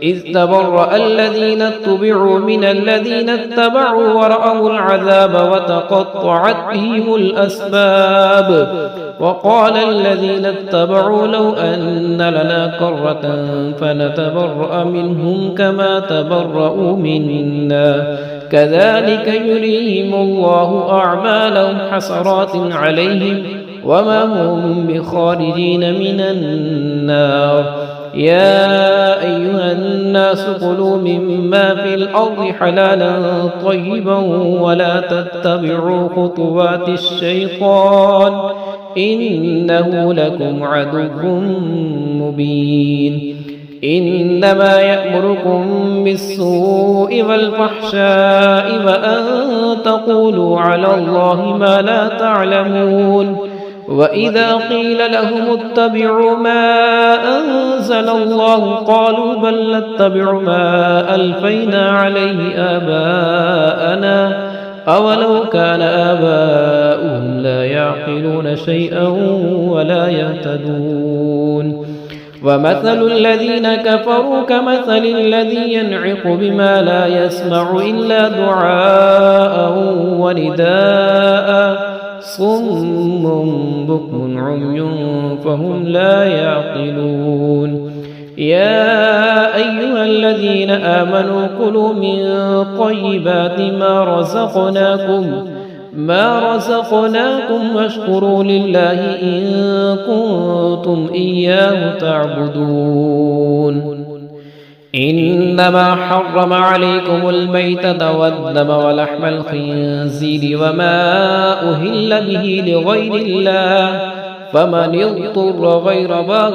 Speaker 1: إذ تبرأ الذين اتبعوا من الذين اتبعوا ورأوا العذاب وتقطعت بهم الأسباب وقال الذين اتبعوا لو أن لنا كرة فنتبرأ منهم كما تبرأوا منا كذلك يريهم الله أعمالهم حسرات عليهم وما هم بخارجين من النار يا أيها الناس كلوا مما في الأرض حلالا طيبا ولا تتبعوا خطوات الشيطان إنه لكم عدو مبين إنما يأمركم بالسوء والفحشاء وأن تقولوا على الله ما لا تعلمون وإذا قيل لهم اتبعوا ما أنزل الله قالوا بل نتبع ما ألفينا عليه آباءنا أولو كان آباؤهم لا يعقلون شيئا ولا يهتدون ومثل الذين كفروا كمثل الذي ينعق بما لا يسمع إلا دعاء ونداء صم بكم عمي فهم لا يعقلون يا أيها الذين آمنوا كلوا من طيبات ما رزقناكم واشكروا لله إن كنتم إياه تعبدون إنما حرم عليكم الميتة والدم ولحم الخنزير وما أهل به لغير الله فمن اضطر غير باغ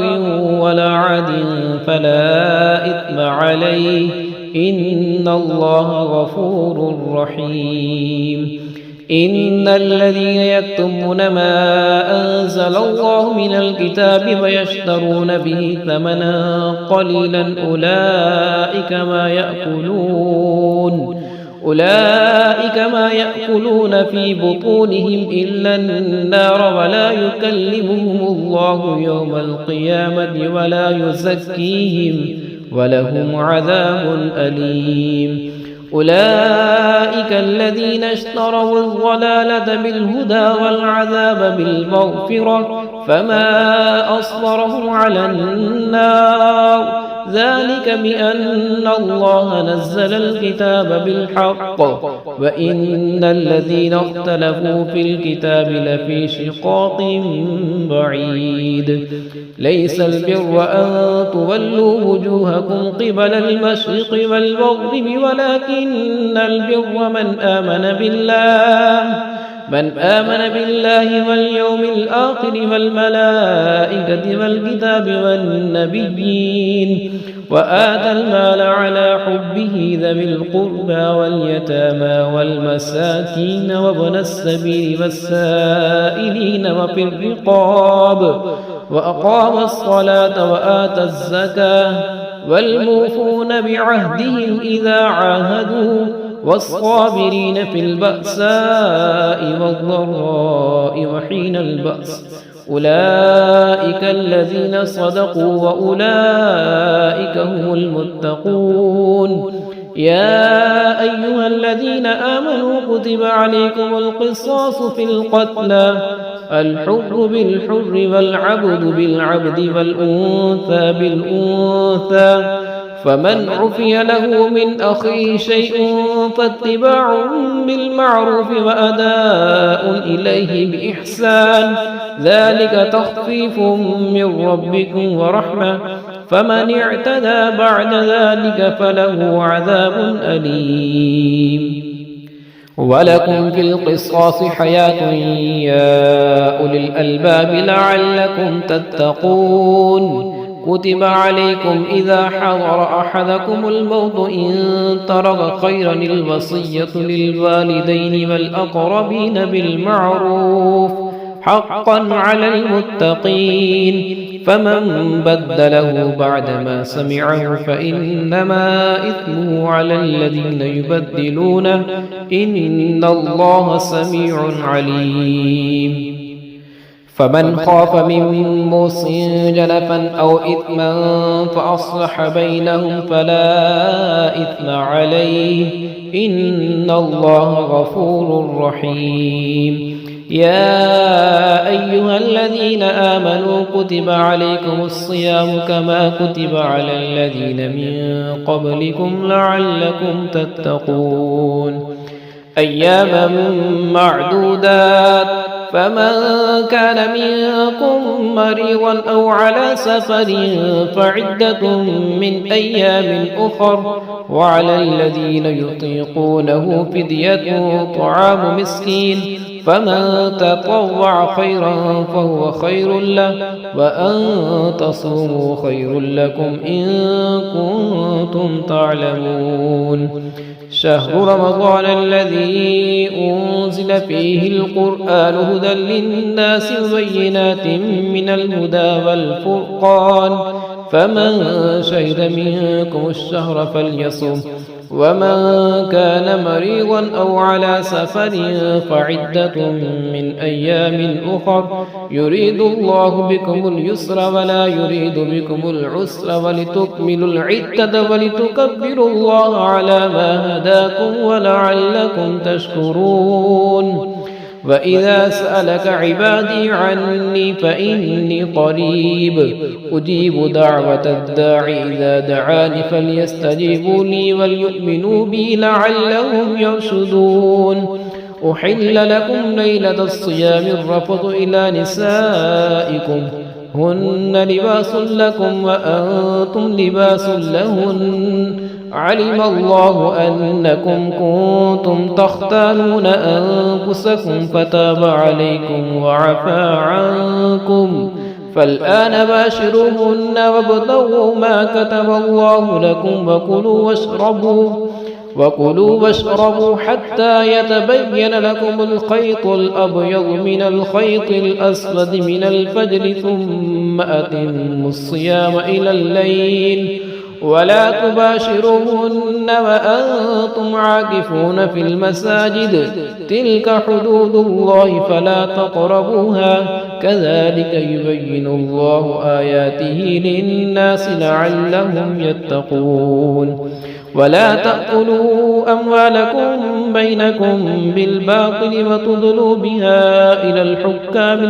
Speaker 1: ولا عاد فلا إثم عليه إن الله غفور رحيم إن الذين يكتمون ما أنزل الله من الكتاب ويشترون به ثمنا قليلا أولئك ما يأكلون في بطونهم إلا النار ولا يكلمهم الله يوم القيامة ولا يزكيهم ولهم عذاب أليم أولئك الذين اشتروا الضلالة بالهدى والعذاب بالمغفرة فما أصبرهم على النار ذلك بأن الله نزل الكتاب بالحق وإن الذين اختلفوا في الكتاب لفي شقاق بعيد ليس البر أن تولوا وجوهكم قبل المشرق والمغرب ولكن البر من آمن بالله واليوم الآخر والملائكة والكتاب والنبيين وآتى المال على حبه ذوي القربى واليتامى والمساكين وابن السبيل والسائلين وفي الرقاب وأقام الصلاة وآتى الزكاة والموفون بعهدهم إذا عاهدوا والصابرين في البأساء والضراء وحين البأس أولئك الذين صدقوا وأولئك هم المتقون يا أيها الذين آمنوا كتب عليكم القصاص في القتلى الحر بالحر والعبد بالعبد والأنثى بالأنثى فمن عفي له من أخيه شيء فاتباع بالمعروف وأداء إليه بإحسان ذلك تخفيف من ربكم ورحمة فمن اعتدى بعد ذلك فله عذاب أليم ولكم في القصاص حياة يا أولي الألباب لعلكم تتقون كتب عليكم إذا حضر أحدكم الموت إن ترك خيرا الوصية للوالدين والأقربين بالمعروف حقا على المتقين فمن بدله بعدما سمعه فإنما إثمه على الذين يبدلونه إن الله سميع عليم فمن خاف من موص جنفا أو إثما فأصلح بينهم فلا إثم عليه إن الله غفور رحيم يا أيها الذين آمنوا كتب عليكم الصيام كما كتب على الذين من قبلكم لعلكم تتقون أياما معدودات فمن كان منكم مريضا أو على سفر فعدة من أيام أخر وعلى الذين يطيقونه فدية طعام مسكين فمن تطوع خيرا فهو خير له وأن تصوموا خير لكم إن كنتم تعلمون شهر رمضان الذي أنزل فيه القرآن هدى للناس وبينات من الهدى والفرقان فمن شهد منكم الشهر فليصم ومن كان مريضا أو على سفر فعدة من أيام أخر يريد الله بكم اليسر ولا يريد بكم العسر ولتكملوا العدة ولتكبروا الله على ما هداكم ولعلكم تشكرون وإذا سألك عبادي عني فإني قريب أجيب دعوة الداعي إذا دعاني فليستجيبوا لي وليؤمنوا بي لعلهم يرشدون أحل لكم ليلة الصيام الرفث إلى نسائكم هن لباس لكم وأنتم لباس لهن علم الله أنكم كنتم تختانون أنفسكم فتاب عليكم وعفى عنكم فالآن باشروهن وابتغوا ما كتب الله لكم وكلوا واشربوا حتى يتبين لكم الخيط الأبيض من الخيط الأسود من الفجر ثم أتموا الصيام إلى الليل ولا تباشروهن وأنتم عاكفون في المساجد تلك حدود الله فلا تقربوها كذلك يبين الله آياته للناس لعلهم يتقون ولا تأكلوا أموالكم بينكم بالباطل وتدلوا بها إلى الحكام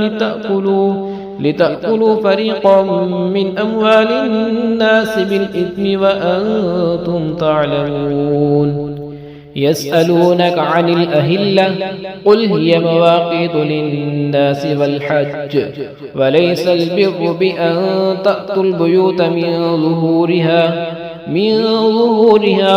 Speaker 1: لتأكلوا فريقا من أموال الناس بالإثم وأنتم تعلمون يسألونك عن الأهلة قل هي مواقيت للناس والحج وليس البر بأن تأتوا البيوت من ظهورها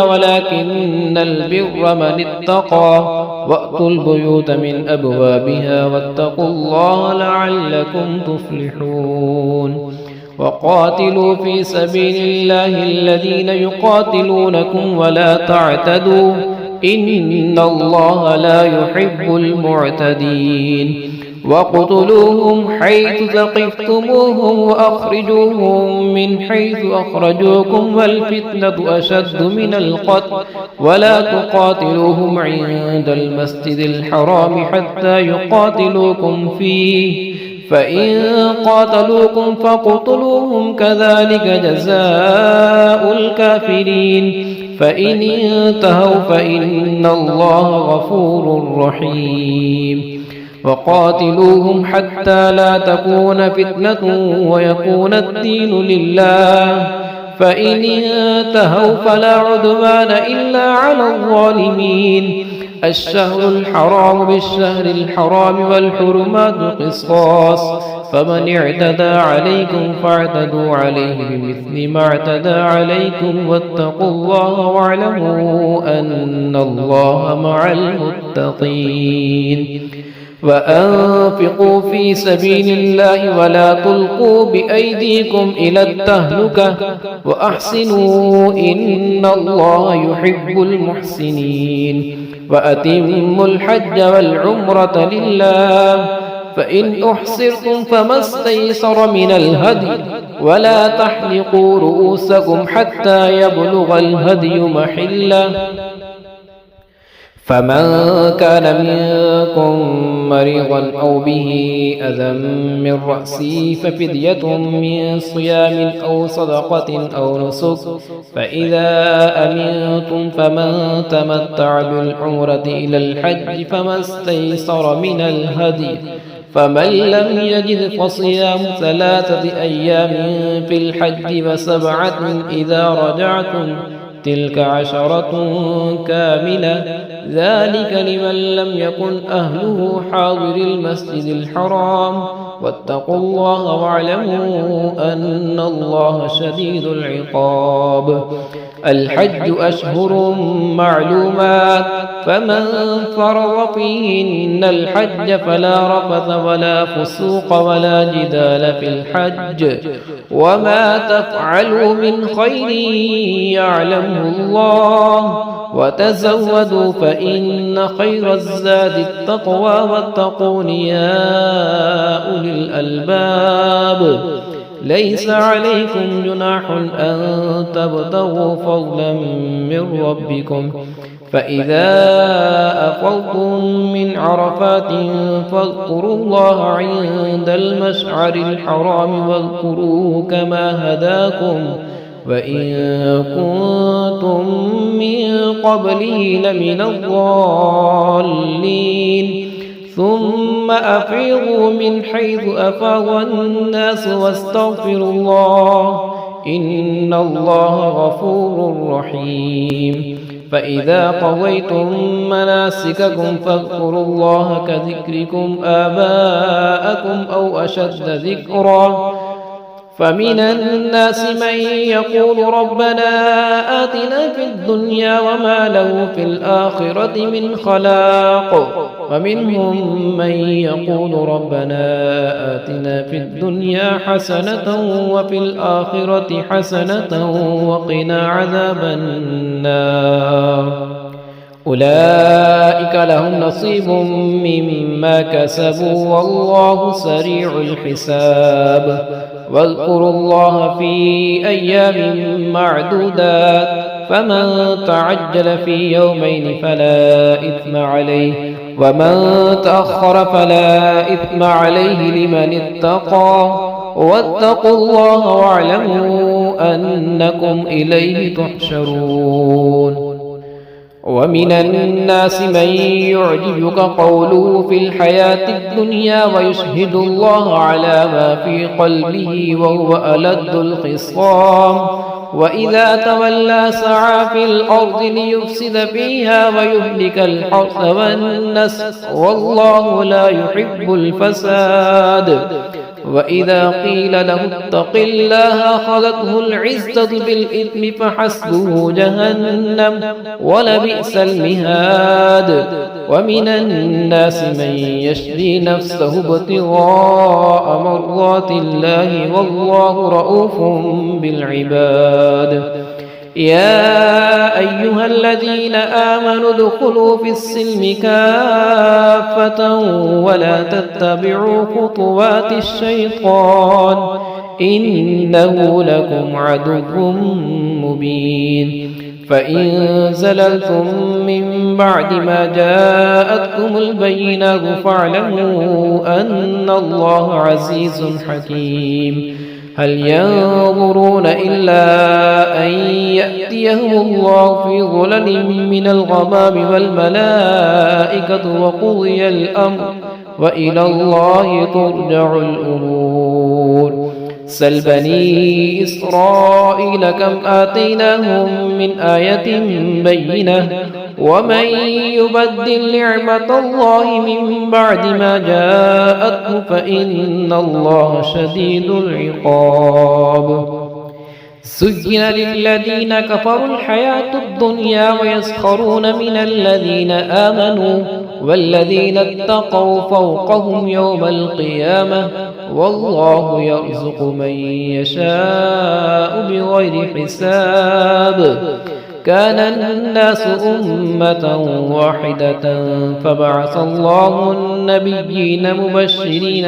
Speaker 1: ولكن البر من اتقى وأتوا البيوت من أبوابها واتقوا الله لعلكم تفلحون وقاتلوا في سبيل الله الذين يقاتلونكم ولا تعتدوا إن الله لا يحب المعتدين وقتلوهم حيث ثقفتموهم وأخرجوهم من حيث أخرجوكم والفتنة أشد من القتل ولا تقاتلوهم عند المسجد الحرام حتى يقاتلوكم فيه فإن قاتلوكم فاقتلوهم كذلك جزاء الكافرين فإن انتهوا فإن الله غفور رحيم وقاتلوهم حتى لا تكون فتنة ويكون الدين لله فإن انتهوا فلا عدوان إلا على الظالمين الشهر الحرام بالشهر الحرام والحرمات قصاص فمن اعتدى عليكم فاعتدوا عليه بمثل ما اعتدى عليكم واتقوا الله واعلموا أن الله مع المتقين وأنفقوا في سبيل الله ولا تلقوا بأيديكم إلى التهلكة وأحسنوا إن الله يحب المحسنين وأتموا الحج والعمرة لله فإن أحصرتم فما استيسر من الهدي ولا تحلقوا رؤوسكم حتى يبلغ الهدي محله فمن كان منكم مريضا أو به أذى من رأسه ففدية من صيام أو صدقة أو نسك فإذا أمنتم فمن تمتع بالعمرة إلى الحج فما استيسر من الهدي فمن لم يجد فصيام 3 أيام في الحج و7 إذا رجعتم تلك 10 كاملة ذلك لمن لم يكن أهله حاضر المسجد الحرام واتقوا الله واعلموا أن الله شديد العقاب الحج أشهر معلومات فمن فرض فيهن الحج فلا رفث ولا فسوق ولا جدال في الحج وما تفعلوا من خير يعلمه الله وتزودوا فإن خير الزاد التقوى واتقون يا أولي الألباب ليس عليكم جناح أن تبتغوا فضلا من ربكم فإذا أفضتم من عرفات فاذكروا الله عند المشعر الحرام واذكروه كما هداكم وإن كنتم من قبله لمن الضالين ثم أفيضوا من حيث أفاض الناس واستغفروا الله إن الله غفور رحيم فإذا قضيتم مناسككم فاذكروا الله كذكركم آباءكم أو أشد ذكرا فمن الناس من يقول ربنا آتنا في الدنيا وما له في الآخرة من خلاق ومنهم من يقول ربنا آتنا في الدنيا حسنة وفي الآخرة حسنة وقنا عذاب النار أولئك لهم نصيب مما كسبوا والله سريع الحساب واذكروا الله في أيام معدودات فمن تعجل في يومين فلا إثم عليه ومن تأخر فلا إثم عليه لمن اتقى واتقوا الله واعلموا أنكم إليه تحشرون. ومن الناس من يعجبك قوله في الحياة الدنيا ويشهد الله على ما في قلبه وهو ألد الخصام وإذا تولى سعى في الأرض ليفسد فيها ويهلك الحرث والنسل والله لا يحب الفساد. وإذا قيل له اتق الله أخذته العزة بالإثم فحسبه جهنم ولبئس المهاد. ومن الناس من يشري نفسه ابتغاء مرضات الله والله رؤوف بالعباد. يا أيها الذين آمنوا ادخلوا في السلم كافة ولا تتبعوا خطوات الشيطان إنه لكم عدو مبين. فإن زللتم من بعد ما جاءتكم البينات فاعلموا أن الله عزيز حكيم. هل ينظرون إلا أن يأتيهم الله في ظلل من الغمام والملائكة وقضي الأمر وإلى الله ترجع الأمور. سل بني إسرائيل كم آتيناهم من آية بينة ومن يبدل نعمة الله من بعد ما جاءته فإن الله شديد العقاب. زين للذين كفروا الحياة الدنيا ويسخرون من الذين آمنوا والذين اتقوا فوقهم يوم القيامة والله يرزق من يشاء بغير حساب. كان الناس أمة واحدة فبعث الله النبيين مبشرين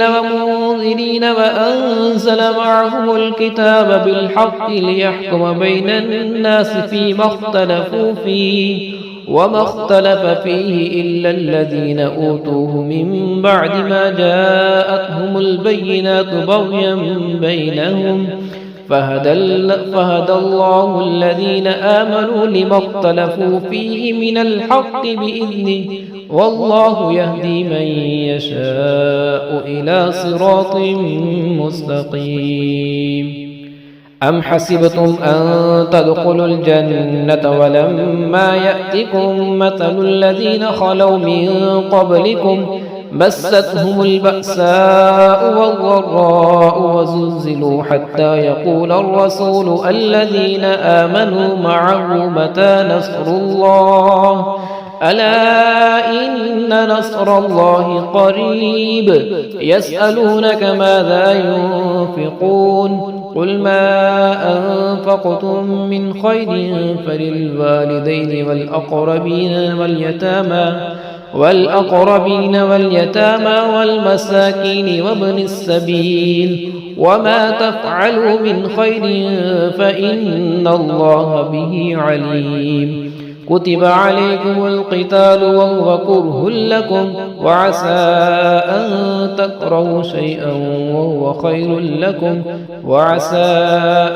Speaker 1: ومنذرين وأنزل معهم الكتاب بالحق ليحكم بين الناس فيما اختلفوا فيه وما اختلف فيه إلا الذين أوتوه من بعد ما جاءتهم البينات بغيا بينهم فهدى الله الذين آمنوا لما اختلفوا فيه من الحق بإذنه والله يهدي من يشاء إلى صراط مستقيم. أم حسبتم أن تدخلوا الجنة ولما يأتكم مثل الذين خلوا من قبلكم مستهم البأساء والضراء وزلزلوا حتى يقول الرسول الذين آمنوا معه متى نصر الله ألا إن نصر الله قريب. يسألونك ماذا ينفقون قل ما أنفقتم من خير فللوالدين والأقربين واليتامى والمساكين وابن السبيل وما تفعلوا من خير فإن الله به عليم. كتب عليكم القتال وهو كره لكم وعسى أن تكرهوا شيئا وهو خير لكم وعسى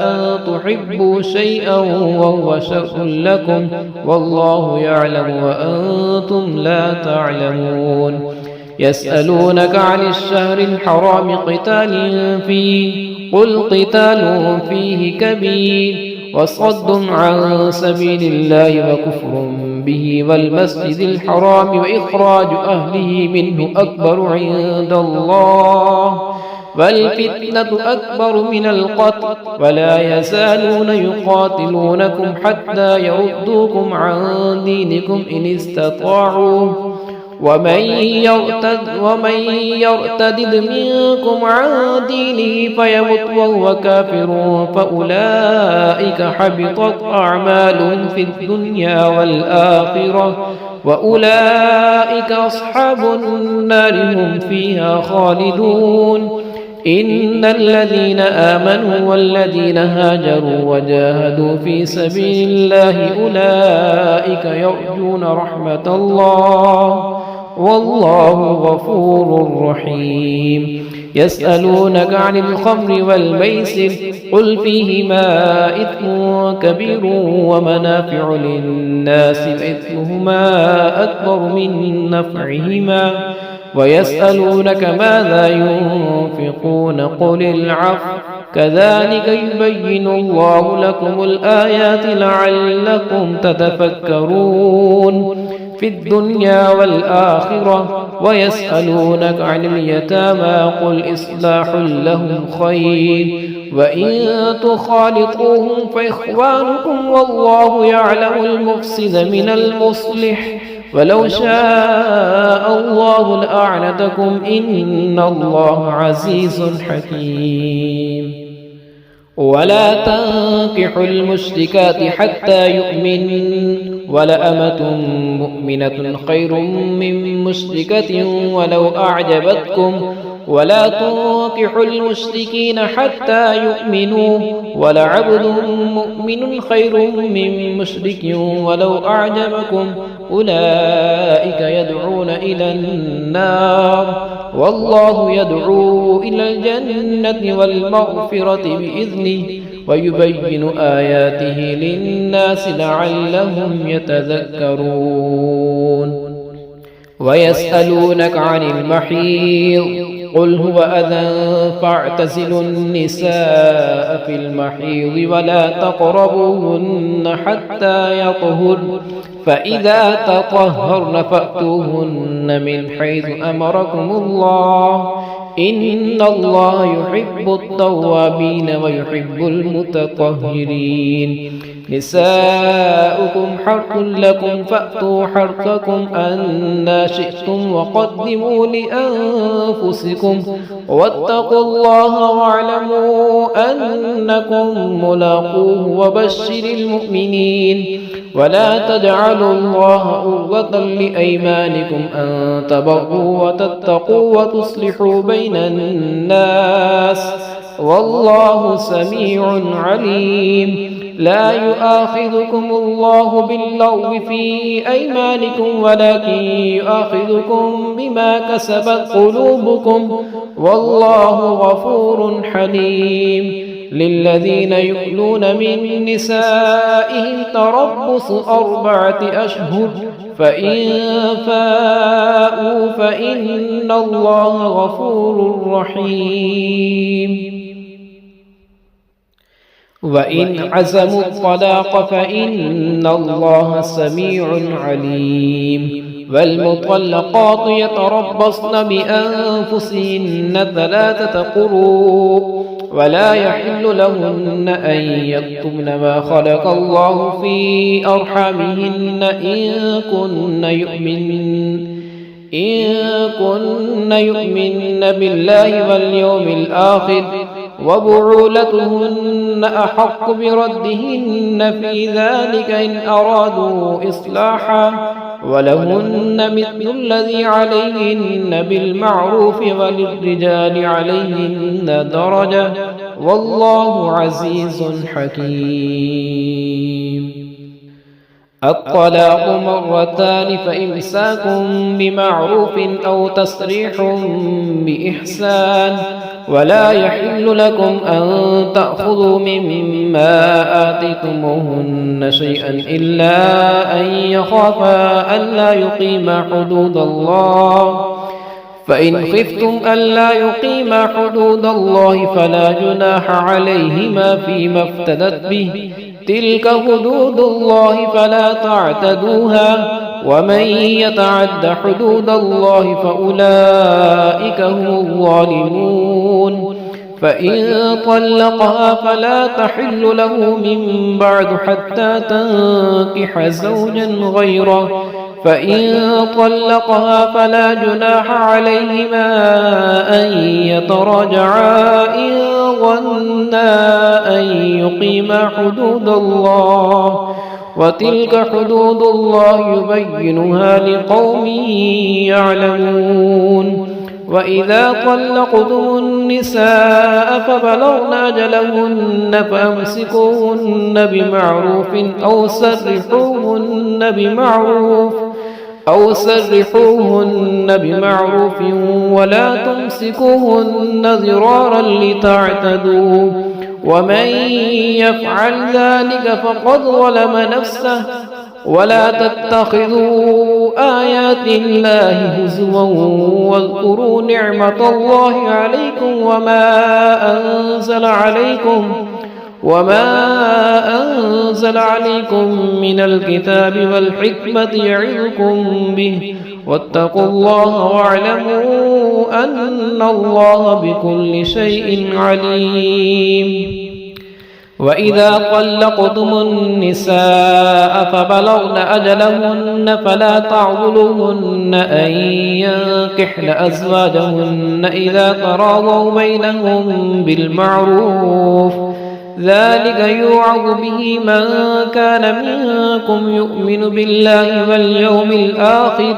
Speaker 1: أن تحبوا شيئا وهو شر لكم والله يعلم وأنتم لا تعلمون. يسألونك عن الشهر الحرام قتال فيه قل قتال فيه كبير وصد عن سبيل الله وكفر به والمسجد الحرام وإخراج أهله منه أكبر عند الله والفتنة أكبر من القتل ولا يزالون يقاتلونكم حتى يردوكم عن دينكم إن استطاعوا ومن يرتد منكم عن دينه فيمت وهو كافر فأولئك حبطت أعمالهم في الدنيا والآخرة وأولئك أصحاب النار هم فيها خالدون. إن الذين آمنوا والذين هاجروا وجاهدوا في سبيل الله أولئك يرجون رحمة الله والله غفور رحيم. يسألونك عن الخمر والميسر قل فيهما إثم كبير ومنافع للناس وإثمهما أكبر من نفعهما ويسألونك ماذا ينفقون قل العفو كذلك يبين الله لكم الآيات لعلكم تتفكرون في الدنيا والآخرة. ويسألونك عن اليتامى قل إصلاح لهم خير وإن تخالطوهم فإخوانكم والله يعلم المفسد من المصلح ولو شاء الله لأعنتكم إن الله عزيز حكيم. ولا تنكحوا المشركات حتى يؤمنوا ولأمة مؤمنة خير من مشركة ولو أعجبتكم ولا تنكحوا المشركين حتى يؤمنوا ولعبد مؤمن خير من مشرك ولو أعجبكم أولئك يدعون إلى النار والله يدعو إلى الجنة والمغفرة بإذنه ويبين آياته للناس لعلهم يتذكرون. ويسألونك عن المحيض قل هو أذى فاعتزلوا النساء في المحيض ولا تقربوهن حتى يطهرن فإذا تطهرن فأتوهن من حيث أمركم الله إن الله يحب التوابين ويحب المتطهرين. نساؤكم حرث لكم فأتوا حرثكم أنى شئتم وقدموا لأنفسكم واتقوا الله واعلموا أنكم ملاقوه وبشر المؤمنين. ولا تجعلوا الله عرضة لأيمانكم أن تبروا وتتقوا وتصلحوا بين الناس والله سميع عليم. لا يؤاخذكم الله باللغو في أيمانكم ولكن يؤاخذكم بما كسبت قلوبكم والله غفور حليم. للذين يؤلون من نسائهم تربص 4 أشهر فإن فاءوا فإن الله غفور رحيم. وإن عزموا الطلاق فإن الله سميع عليم. والمطلقات يتربصن بأنفسهن 3 قروء ولا يحل لهن أن يكتمن ما خلق الله في أرحامهن إن كن يؤمن بالله واليوم الآخر وبعولتهن أحق بردهن في ذلك إن أرادوا إصلاحا ولهن مثل الذي عليهن بالمعروف وللرجال عليهن درجة والله عزيز حكيم. الطلاق 2 فإمساك بمعروف أو تسريح بإحسان ولا يحل لكم أن تأخذوا مما آتيتموهن شيئا إلا أن يخافا ألا يقيما حدود الله فإن خفتم ألا يقيما حدود الله فلا جناح عليهما فيما افتدت به تلك حدود الله فلا تعتدوها ومن يتعد حدود الله فأولئك هم الظالمون. فإن طلقها فلا تحل له من بعد حتى تنكح زوجا غيره. فإن طلقها فلا جناح عليهما أن يتراجعا إن ظنا أن يقيما حدود الله، وتلك حدود الله يبينها لقوم يعلمون. وإذا طلقتم النساء فبلغن أجلهن فأمسكوهن بمعروف أو سرحوهن بمعروف ولا تمسكوهن ضرارا لتعتدوا، ومن يفعل ذلك فقد ظلم نفسه. ولا تتخذوا آيات الله هزوا واذكروا نعمة الله عليكم وما أنزل عليكم من الكتاب والحكمة يعظكم به، واتقوا الله واعلموا أن الله بكل شيء عليم. وإذا طلقتم النساء فبلغن أجلهن فلا تعضلوهن أن ينكحن أزواجهن إذا تراضوا بينهم بالمعروف، ذلك يوعظ به من كان منكم يؤمن بالله واليوم الآخر،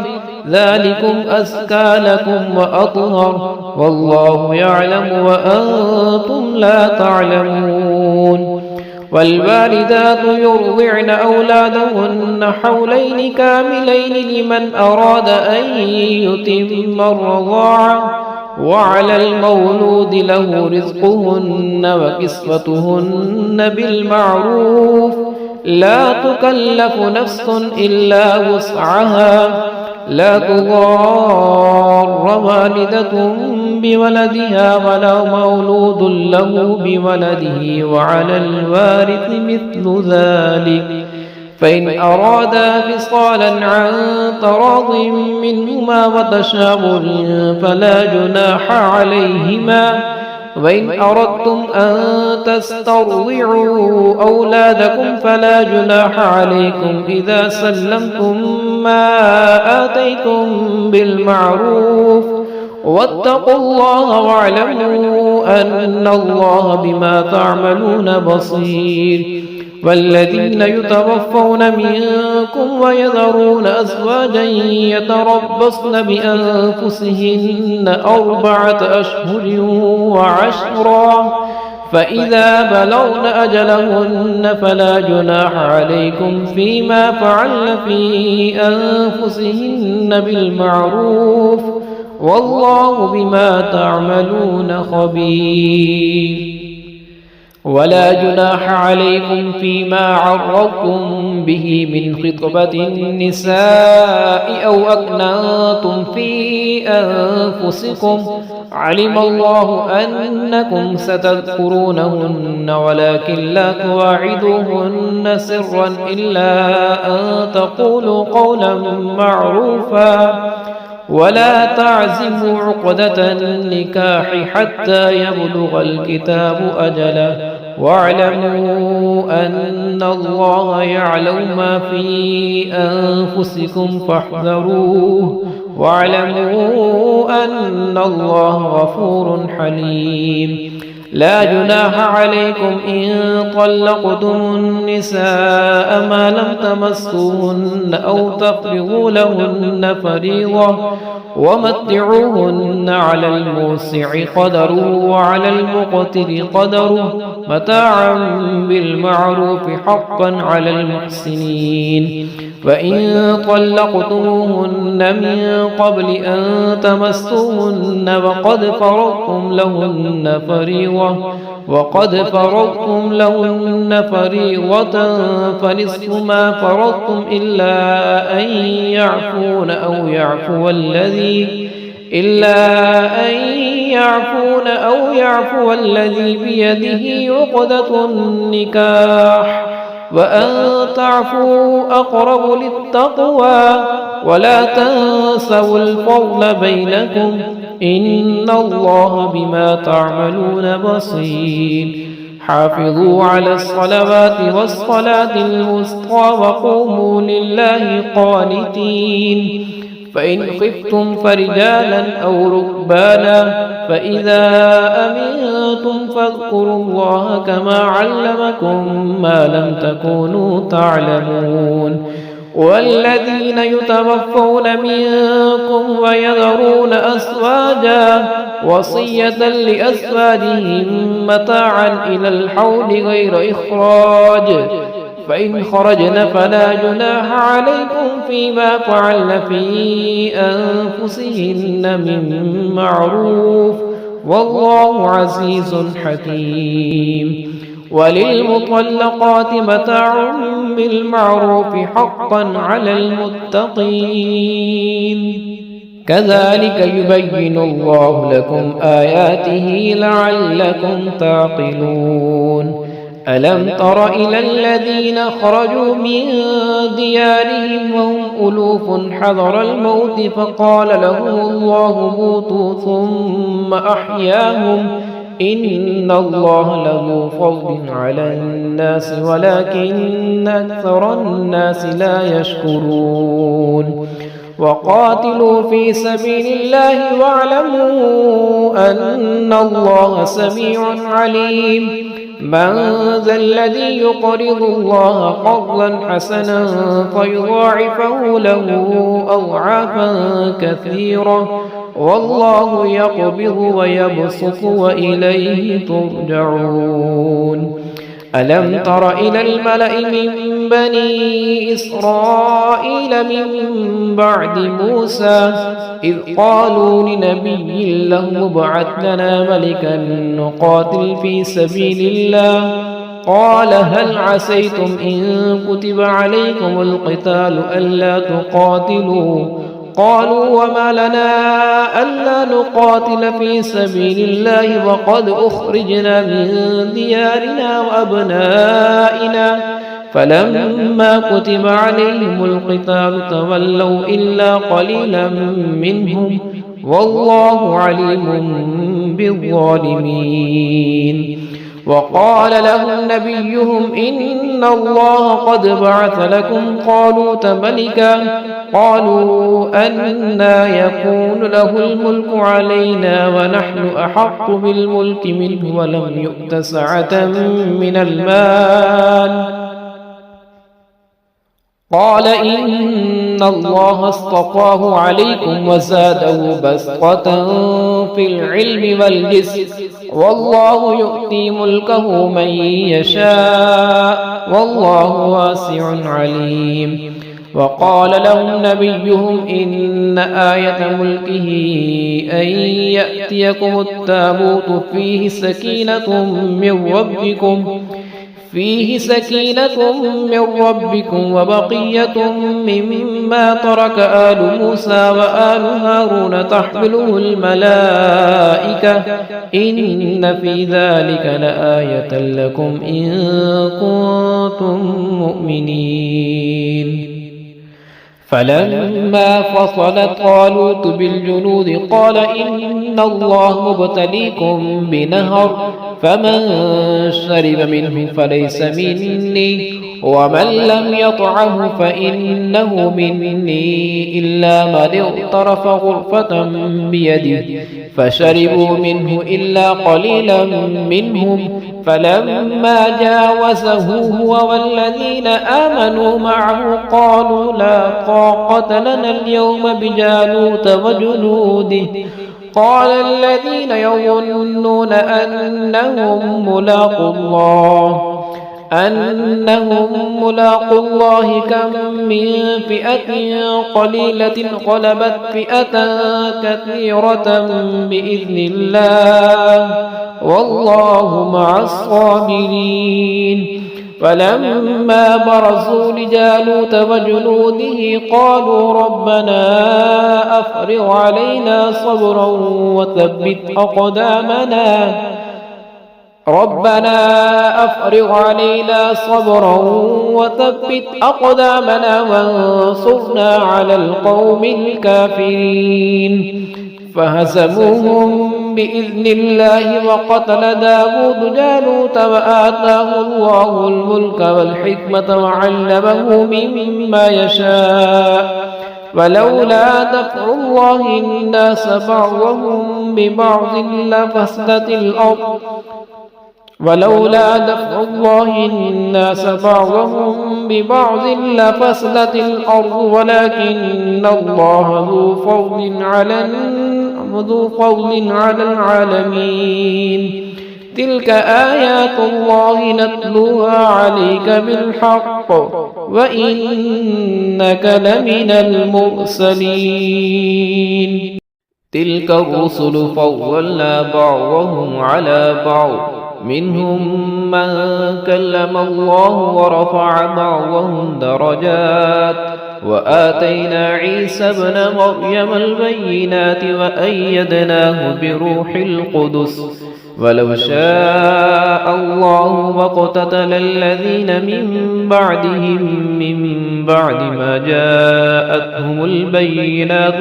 Speaker 1: ذلكم أزكى لكم وأطهر، والله يعلم وأنتم لا تعلمون. والوالدات يرضعن أولادهن حولين كاملين لمن أراد أن يتم الرضاعة، وعلى المولود له رزقهن وكسوتهن بالمعروف، لا تكلف نفس إلا وسعها، لا تضار والدة بولدها ولا مولود له بولده، وعلى الوارث مثل ذلك. فإن أرادا فصالا عن تراض منهما وتشاور فلا جناح عليهما. وإن أردتم أن تسترضعوا أولادكم فلا جناح عليكم إذا سلمتم ما آتيتم بالمعروف، واتقوا الله واعلموا أن الله بما تعملون بصير. والذين يتوفون منكم ويذرون أزواجا يتربصن بأنفسهن 4 أشهر وعشرا، فإذا بلغن أجلهن فلا جناح عليكم فيما فعلن في أنفسهن بالمعروف، والله بما تعملون خبير. ولا جناح عليكم فيما عرضتم به من خطبة النساء أو أكننتم في أنفسكم، علم الله أنكم ستذكرونهن ولكن لا تواعدوهن سرا إلا أن تقولوا قولا معروفا، ولا تعزموا عقدة النكاح حتى يبلغ الكتاب أجله، واعلموا أن الله يعلم ما في أنفسكم فاحذروه، واعلموا أن الله غفور حليم. لا جناح عليكم إن طلقتم النساء ما لم تمسوهن أو تفرضوا لهن فريضة، ومتعوهن على الموسع قدره وعلى المقتر قدره متاعا بالمعروف حقا على المحسنين. وإن طلقتموهن من قبل أن تمسوهن وقد فرضتم لهن فريضة فنصف ما فرضتم إلا أن يعفون أو يعفو الذي بيده عقدة النكاح، وأن تعفوا أقرب للتقوى، ولا تنسوا الفضل بينكم، إن الله بما تعملون بصير حافظوا على الصلوات والصلاة الوسطى وقوموا لله قانتين فإن خفتم فرجالا أو ركبانا فإذا أمنتم فاذكروا الله كما علمكم ما لم تكونوا تعلمون والذين يتوفون منكم ويذرون أزواجا وصية لأزواجهم متاعا إلى الحول غير إخراج فإن خرجن فلا جناح عليكم فيما فعلن في أنفسهن من معروف والله عزيز حكيم وللمطلقات متاع بالمعروف حقا على المتقين كذلك يبين الله لكم آياته لعلكم تعقلون ألم تر إلى الذين خرجوا من ديارهم وهم ألوف حذر الموت فقال لهم الله موتوا ثم أحياهم إن الله لذو فضل على الناس ولكن أكثر الناس لا يشكرون وقاتلوا في سبيل الله واعلموا أن الله سميع عليم من ذا الذي يقرض الله قرضا حسنا فيضاعفه له أضعافا كثيرة والله يقبض ويبسط وإليه ترجعون ألم تر إلى الملأ من بني إسرائيل من بعد موسى إذ قالوا لنبي له ابعث لنا ملكا نقاتل في سبيل الله قال هل عسيتم إن كتب عليكم القتال ألا تقاتلوا قالوا وما لنا ألا نقاتل في سبيل الله وقد أخرجنا من ديارنا وأبنائنا فلما كتب عليهم القتال تولوا إلا قليلا منهم والله عليم بالظالمين وقال لهم نبيهم إن الله قد بعث لكم طالوت ملكا قالوا أنى يكون له الملك علينا ونحن أحق بالملك منه ولم يؤت سعة من المال قال إن الله اصطفاه عليكم وزاده بسطة في العلم والجسم والله يؤتي ملكه من يشاء والله واسع عليم وقال لهم نبيهم إن آية ملكه أن يأتيكم التابوت فيه سكينة من ربكم وبقية مما ترك آل موسى وآل هارون تحمله الملائكة إن في ذلك لآية لكم إن كنتم مؤمنين فلما فصل طالوت بالجنود قال إن الله مبتليكم بنهر فمن شرب منه فليس مني ومن لم يطعمه فإنه مني إلا من اغترف غرفة بيده فشربوا منه إلا قليلا منهم فلما جاوزه هو والذين آمنوا معه قالوا لا طاقة لنا اليوم بجالوت وجنوده قال الذين يظنون أنهم ملاقوا الله كم من فئة قليلة غلبت فئة كثيرة بإذن الله والله مع الصابرين فلما برزوا لجالوت وجنوده قالوا ربنا أفرغ علينا صبرا وثبت أقدامنا وانصرنا على القوم الكافرين فهزموهم بإذن الله وقتل داود جالوت وآتاه الله الملك والحكمة وعلمه مما يشاء ولولا دفع الله الناس بعضهم ببعض لفسدت الأرض ولكن الله ذو فضل على العالمين تلك آيات الله نتلوها عليك بالحق وإنك لمن المرسلين تلك الرسل فضلنا بعضهم على بعض منهم من كلم الله ورفع بعضهم درجات وآتينا عيسى ابن مريم البينات وأيدناه بروح القدس ولو شاء الله ما اقتتل الذين من بعدهم من بعد ما جاءتهم البينات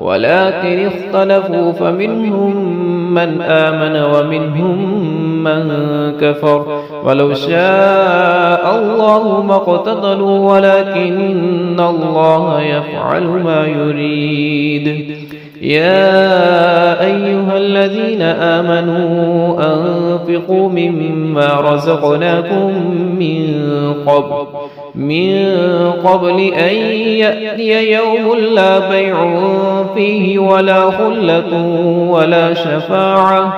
Speaker 1: ولكن اختلفوا فمنهم من آمن ومنهم من كفر ولو شاء الله ما اقتتلوا ولكن الله يفعل ما يريد يا أيها الذين آمنوا أنفقوا مما رزقناكم من قبل أن يأتي يوم لا بيع فيه ولا خلة ولا شفاعة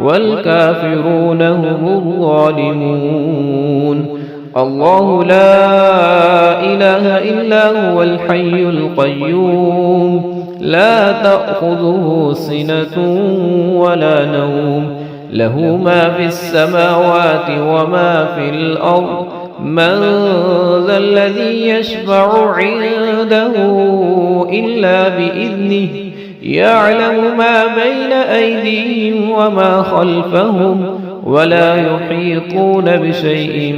Speaker 1: والكافرون هم الظالمون الله لا إله إلا هو الحي القيوم لا تأخذه سنة ولا نوم له ما في السماوات وما في الأرض من ذا الذي يشفع عنده إلا بإذنه يعلم ما بين أيديهم وما خلفهم ولا يحيطون بشيء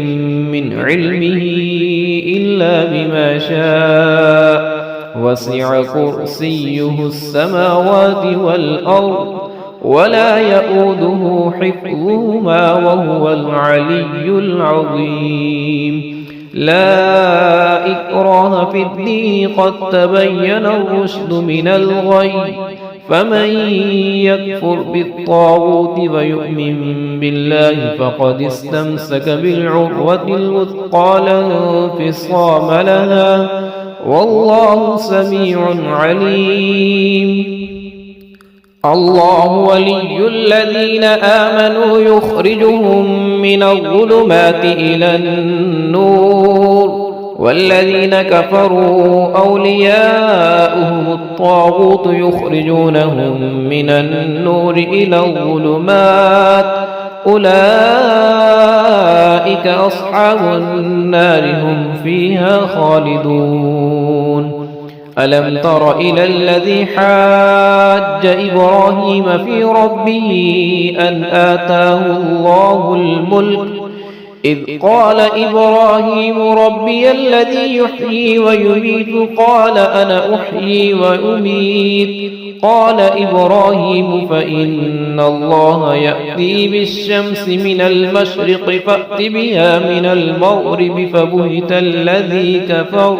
Speaker 1: من علمه إلا بما شاء وسع كرسيه السماوات والأرض ولا يؤوده حفظهما وهو العلي العظيم لا إكراه في الدين قد تبين الرشد من الغي فمن يكفر بالطاغوت ويؤمن بالله فقد استمسك بالعروة الوثقى لا انفصام لها والله سميع عليم الله ولي الذين آمنوا يخرجهم من الظلمات إلى النور والذين كفروا أولياؤهم الطاغوت يخرجونهم من النور إلى الظلمات أولئك أصحاب النار هم فيها خالدون ألم تر إلى الذي حاج إبراهيم في ربه أن آتاه الله الملك إذ قال إبراهيم ربي الذي يحيي ويميت قال أنا أحيي وأميت قال إبراهيم فإن الله يأتي بالشمس من المشرق فأت بها من المغرب فبهت الذي كفر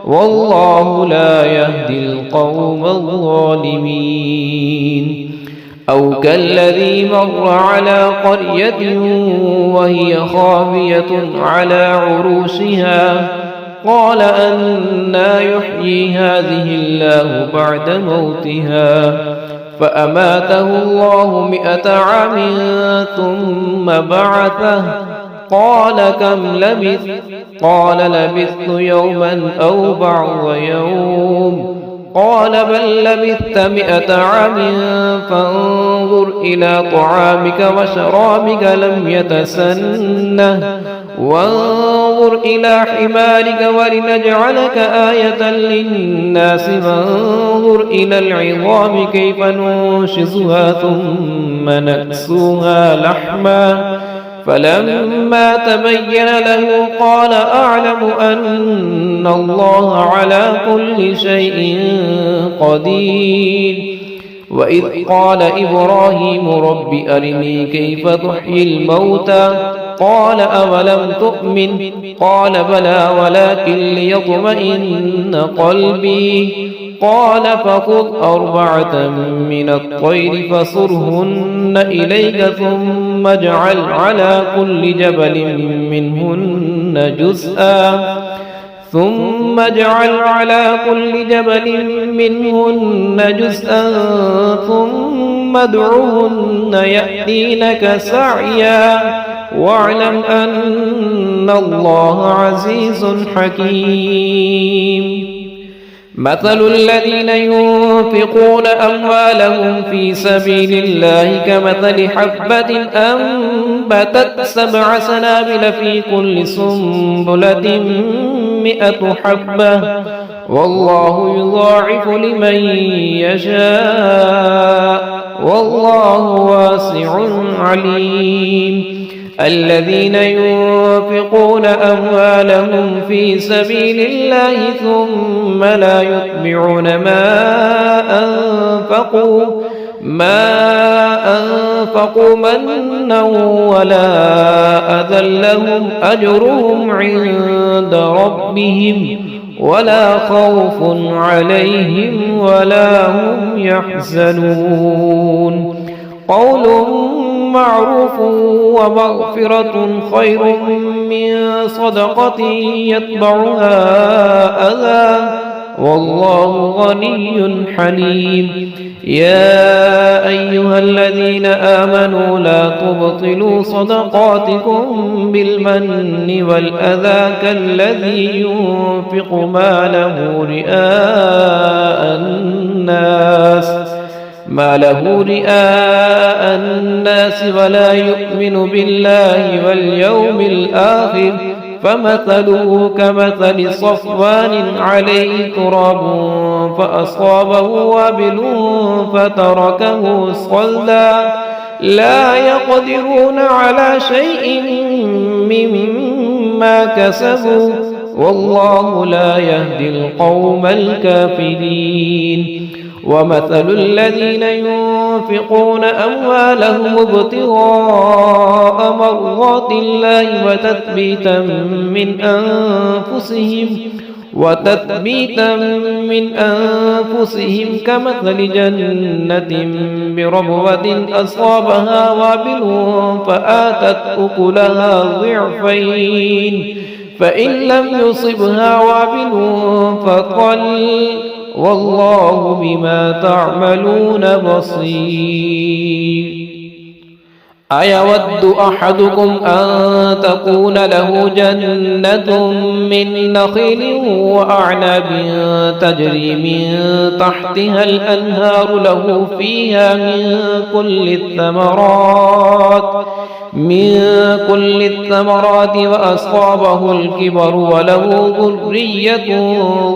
Speaker 1: والله لا يهدي القوم الظالمين أو كالذي مر على قرية وهي خاوية على عروشها قال أنى يحيي هذه الله بعد موتها فأماته الله 100 عام ثم بعثه قال كم لبثت قال لبثت يوما أو بعض يوم قال بل لبثت 100 عام فانظر إلى طعامك وشرابك لم يتسنه وانظر إلى حمارك ولنجعلك آية للناس فانظر إلى العظام كيف ننشزها ثم نكسوها لحما فلما تبين له قال أعلم أن الله على كل شيء قدير. وإذ قال إبراهيم رب أرني كيف تحيي الموتى قال أولم تؤمن قال بلى ولكن ليطمئن قلبي قال فخذ 4 من الطير فصرهن إليك ثم اجعل على كل جبل منهن جزءا ثم ادعهن يأتينك سعيا واعلم أن الله عزيز حكيم. مثل الذين ينفقون أموالهم في سبيل الله كمثل حبة أنبتت 7 سنابل في كل سنبلة 100 حبة والله يضاعف لمن يشاء والله واسع عليم. الذين ينفقون أموالهم في سبيل الله ثم لا يتبعون ما أنفقوا منا ولا أذى لهم أجرهم عند ربهم ولا خوف عليهم ولا هم يحزنون. قول معروف ومغفرة خير من صدقة يتبعها أذى والله غني حليم. يا أيها الذين آمنوا لا تبطلوا صدقاتكم بالمن والأذى كالذي ينفق ماله رئاء الناس ولا يؤمن بالله واليوم الآخر فمثله كمثل صفوان عليه تراب فأصابه وابل فتركه صلدا لا يقدرون على شيء مما كسبوا والله لا يهدي القوم الكافرين. ومثل الذين ينفقون أموالهم ابتغاء مرضات الله وتثبيتا من أنفسهم كمثل جنة بربوة أصابها وابل فآتت أكلها ضعفين فإن لم يصبها وابل فطل والله بما تعملون بصير. أيود أحدكم أن تكون له جنة من نخيل وأعناب تجري من تحتها الأنهار له فيها من كل الثمرات وأصابه الكبر وله ذرية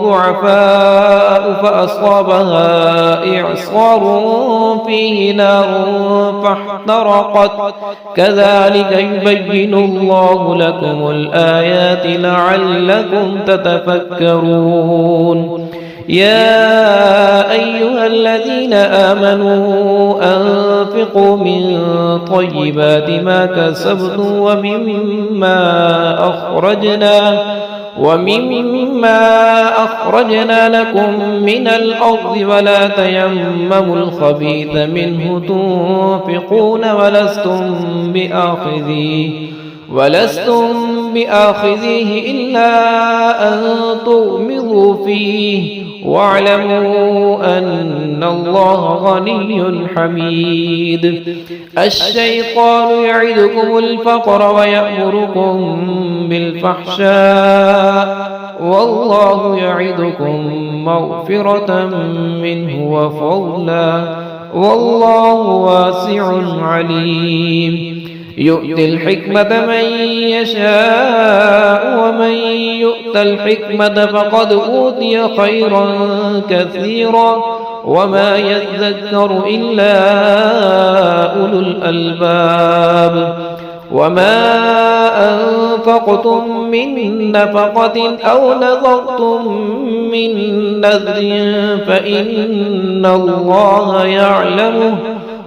Speaker 1: ضعفاء فأصابها إعصار فيه نار فاحترقت كذلك يبين الله لكم الآيات لعلكم تتفكرون. يا أيها الذين آمنوا أنفقوا من طيبات ما كسبتم ومما أخرجنا لكم من الأرض ولا تيمموا الخبيث منه تنفقون ولستم بآخذيه إلا أن تغمضوا فيه واعلموا أن الله غني حميد. الشيطان يعدكم الفقر ويأمركم بالفحشاء والله يعدكم مغفرة منه وفضلا والله واسع عليم. يؤتي الحكمة من يشاء ومن يؤت الحكمة فقد أوتي خيرا كثيرا وما يذكر إلا أولو الألباب. وما أنفقتم من نفقة أو نذرتم من نذر فإن الله يعلمه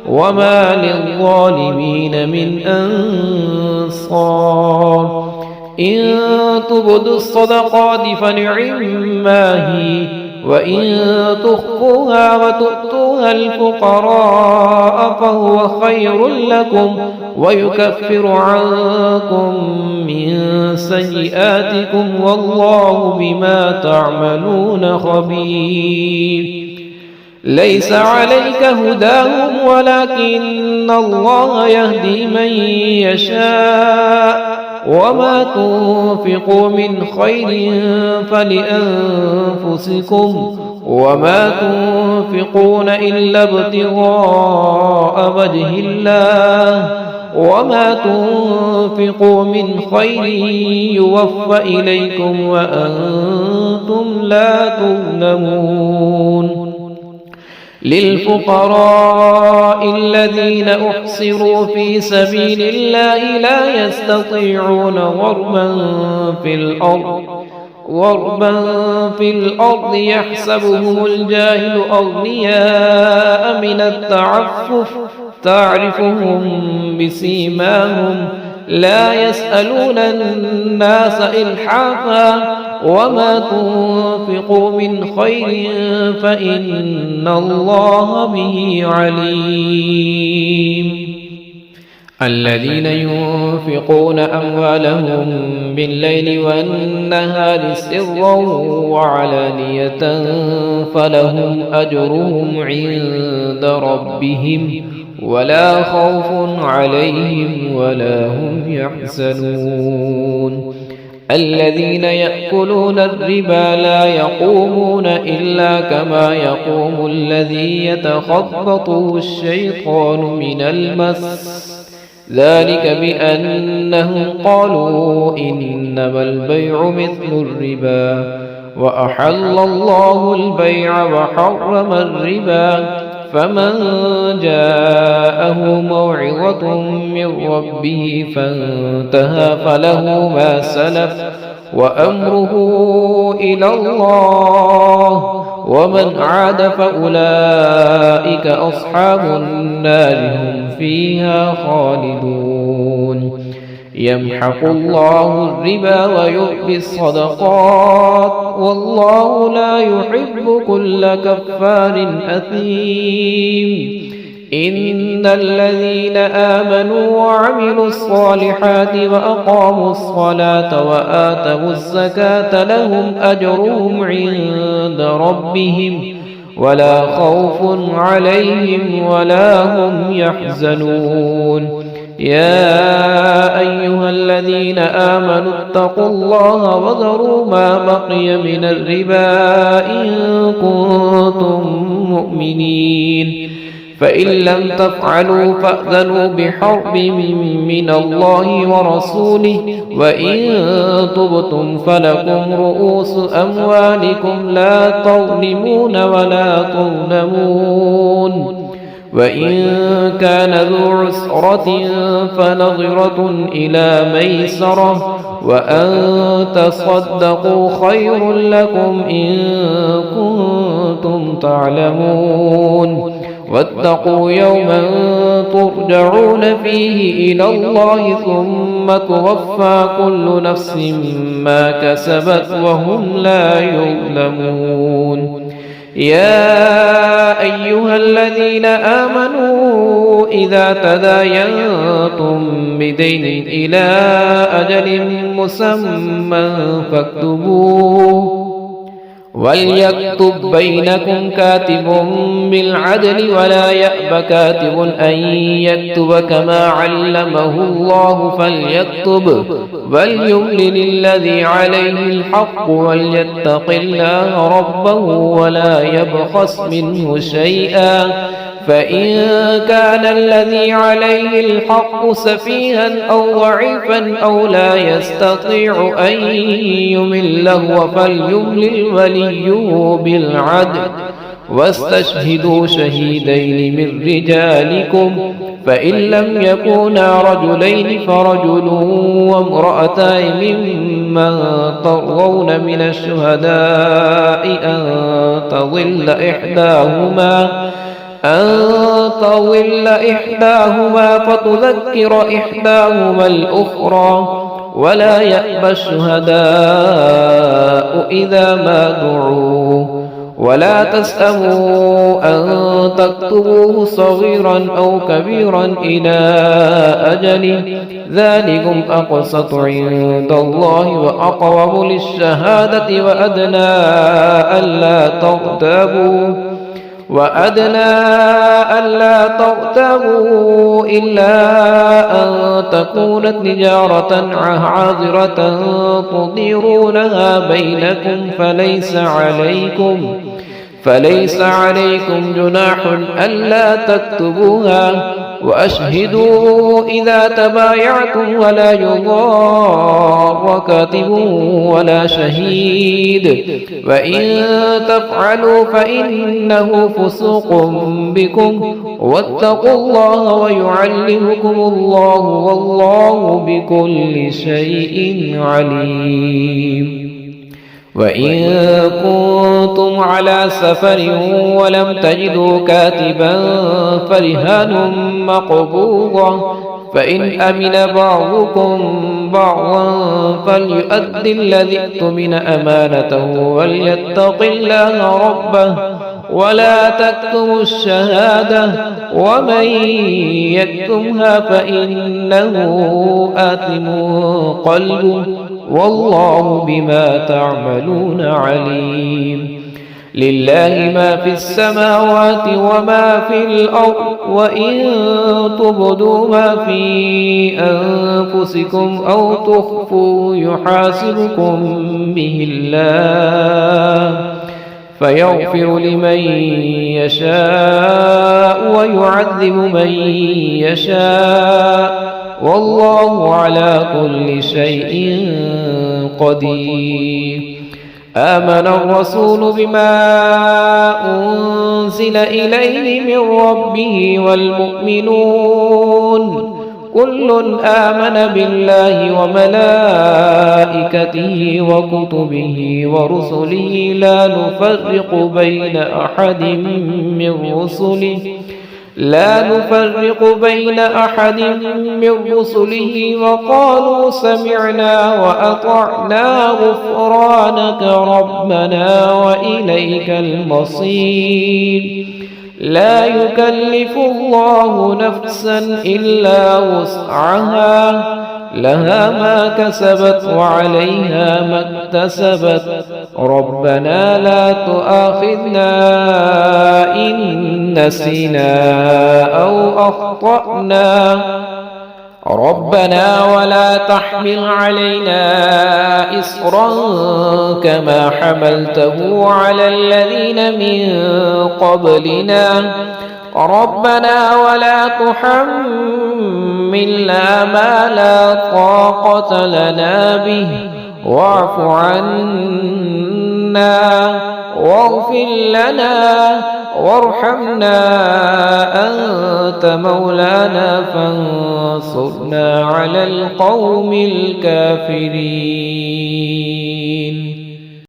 Speaker 1: وما للظالمين من أنصار إن تبدوا الصدقات فنعما هي وإن تخفوها وتؤتوها الفقراء فهو خير لكم ويكفر عنكم من سيئاتكم والله بما تعملون خبير ليس عليك هداهم ولكن الله يهدي من يشاء وما تنفقوا من خير فلأنفسكم وما تنفقون إلا ابتغاء وجه الله وما تنفقوا من خير يوفى إليكم وأنتم لا تظلمون للفقراء الذين أحصروا في سبيل الله لا يستطيعون ضربا في الأرض يحسبهم الجاهل أغنياء من التعفف تعرفهم بسيماهم لا يسألون الناس إلحافا وما تنفقوا من خير فإن الله به عليم الذين ينفقون أموالهم بالليل والنهار سرا وعلانية فلهم أجرهم عند ربهم ولا خوف عليهم ولا هم يحزنون الذين يأكلون الربا لا يقومون إلا كما يقوم الذي يتخبطه الشيطان من المس ذلك بأنهم قالوا إنما البيع مثل الربا وأحل الله البيع وحرم الربا فمن جاءه موعظة من ربه فانتهى فله ما سلف وأمره إلى الله ومن عاد فأولئك أصحاب النار هم فيها خالدون يمحق الله الربا ويؤتي الصدقات والله لا يحب كل كفار أثيم إن الذين آمنوا وعملوا الصالحات وأقاموا الصلاة وآتوا الزكاة لهم أجرهم عند ربهم ولا خوف عليهم ولا هم يحزنون يا أيها الذين آمنوا اتقوا الله وذروا ما بقي من الربا إن كنتم مؤمنين فإن لم تفعلوا فأذنوا بحرب من الله ورسوله وإن تبتم فلكم رؤوس أموالكم لا تظلمون ولا تظلمون وإن كان ذو عسرة فنظرة إلى ميسرة وأن تصدقوا خير لكم إن كنتم تعلمون واتقوا يوما ترجعون فيه إلى الله ثم توفى كل نفس ما كسبت وهم لا يظلمون يا أيها الذين آمنوا إذا تداينتم بدين إلى أجل مسمى فاكتبوه وليكتب بينكم كاتب بالعدل ولا يأب كاتب أن يكتب كما علمه الله فليكتب وليملل الذي عليه الحق وليتق الله ربه ولا يبخس منه شيئا فإن كان الذي عليه الحق سفيها أو ضعيفا أو لا يستطيع أن يمل هو فليملل وليه بالعدل واستشهدوا شهيدين من رجالكم فإن لم يكونا رجلين فرجل وامرأتان ممن ترضون من الشهداء أن تضل إحداهما فتذكر إحداهما الأخرى ولا يأبى الشهداء إذا ما دعوا ولا تسأموا أن تكتبوه صغيرا أو كبيرا إلى أجله ذلكم أقسط عند الله وأقوم للشهادة وأدنى ألا ترتابوا إلا أن تكون تجارة عاذرة تديرونها بينكم فليس عليكم جناح ألا تكتبوها وأشهدوا إذا تبايعتم ولا يضار كاتب ولا شهيد وإن تفعلوا فإنه فسوق بكم واتقوا الله ويعلمكم الله والله بكل شيء عليم. وإن كنتم على سفر ولم تجدوا كاتبا فرهان مقبوضة فإن أمن بعضكم بعضا فليؤدي الذي اؤتمن أمانته وليتق الله ربه ولا تكتموا الشهادة ومن يكتمها فإنه آثم قلبه والله بما تعملون عليم. لله ما في السماوات وما في الأرض وإن تبدوا ما في أنفسكم أو تخفوا يحاسبكم به الله فيغفر لمن يشاء ويعذب من يشاء والله على كل شيء قدير. آمن الرسول بما أنزل إليه من ربه والمؤمنون كل آمن بالله وملائكته وكتبه ورسله لا نفرق بين أحد من رسله وقالوا سمعنا وأطعنا غفرانك ربنا وإليك المصير. لا يكلف الله نفسا إلا وسعها لها ما كسبت وعليها ما اكتسبت ربنا لا تؤاخذنا إن نسينا أو أخطأنا ربنا ولا تحمل علينا إصرا كما حملته على الذين من قبلنا ربنا ولا تحملنا ما لا طاقة لنا به واعف عنا واغفر لنا وارحمنا أنت مولانا فانصرنا على القوم الكافرين.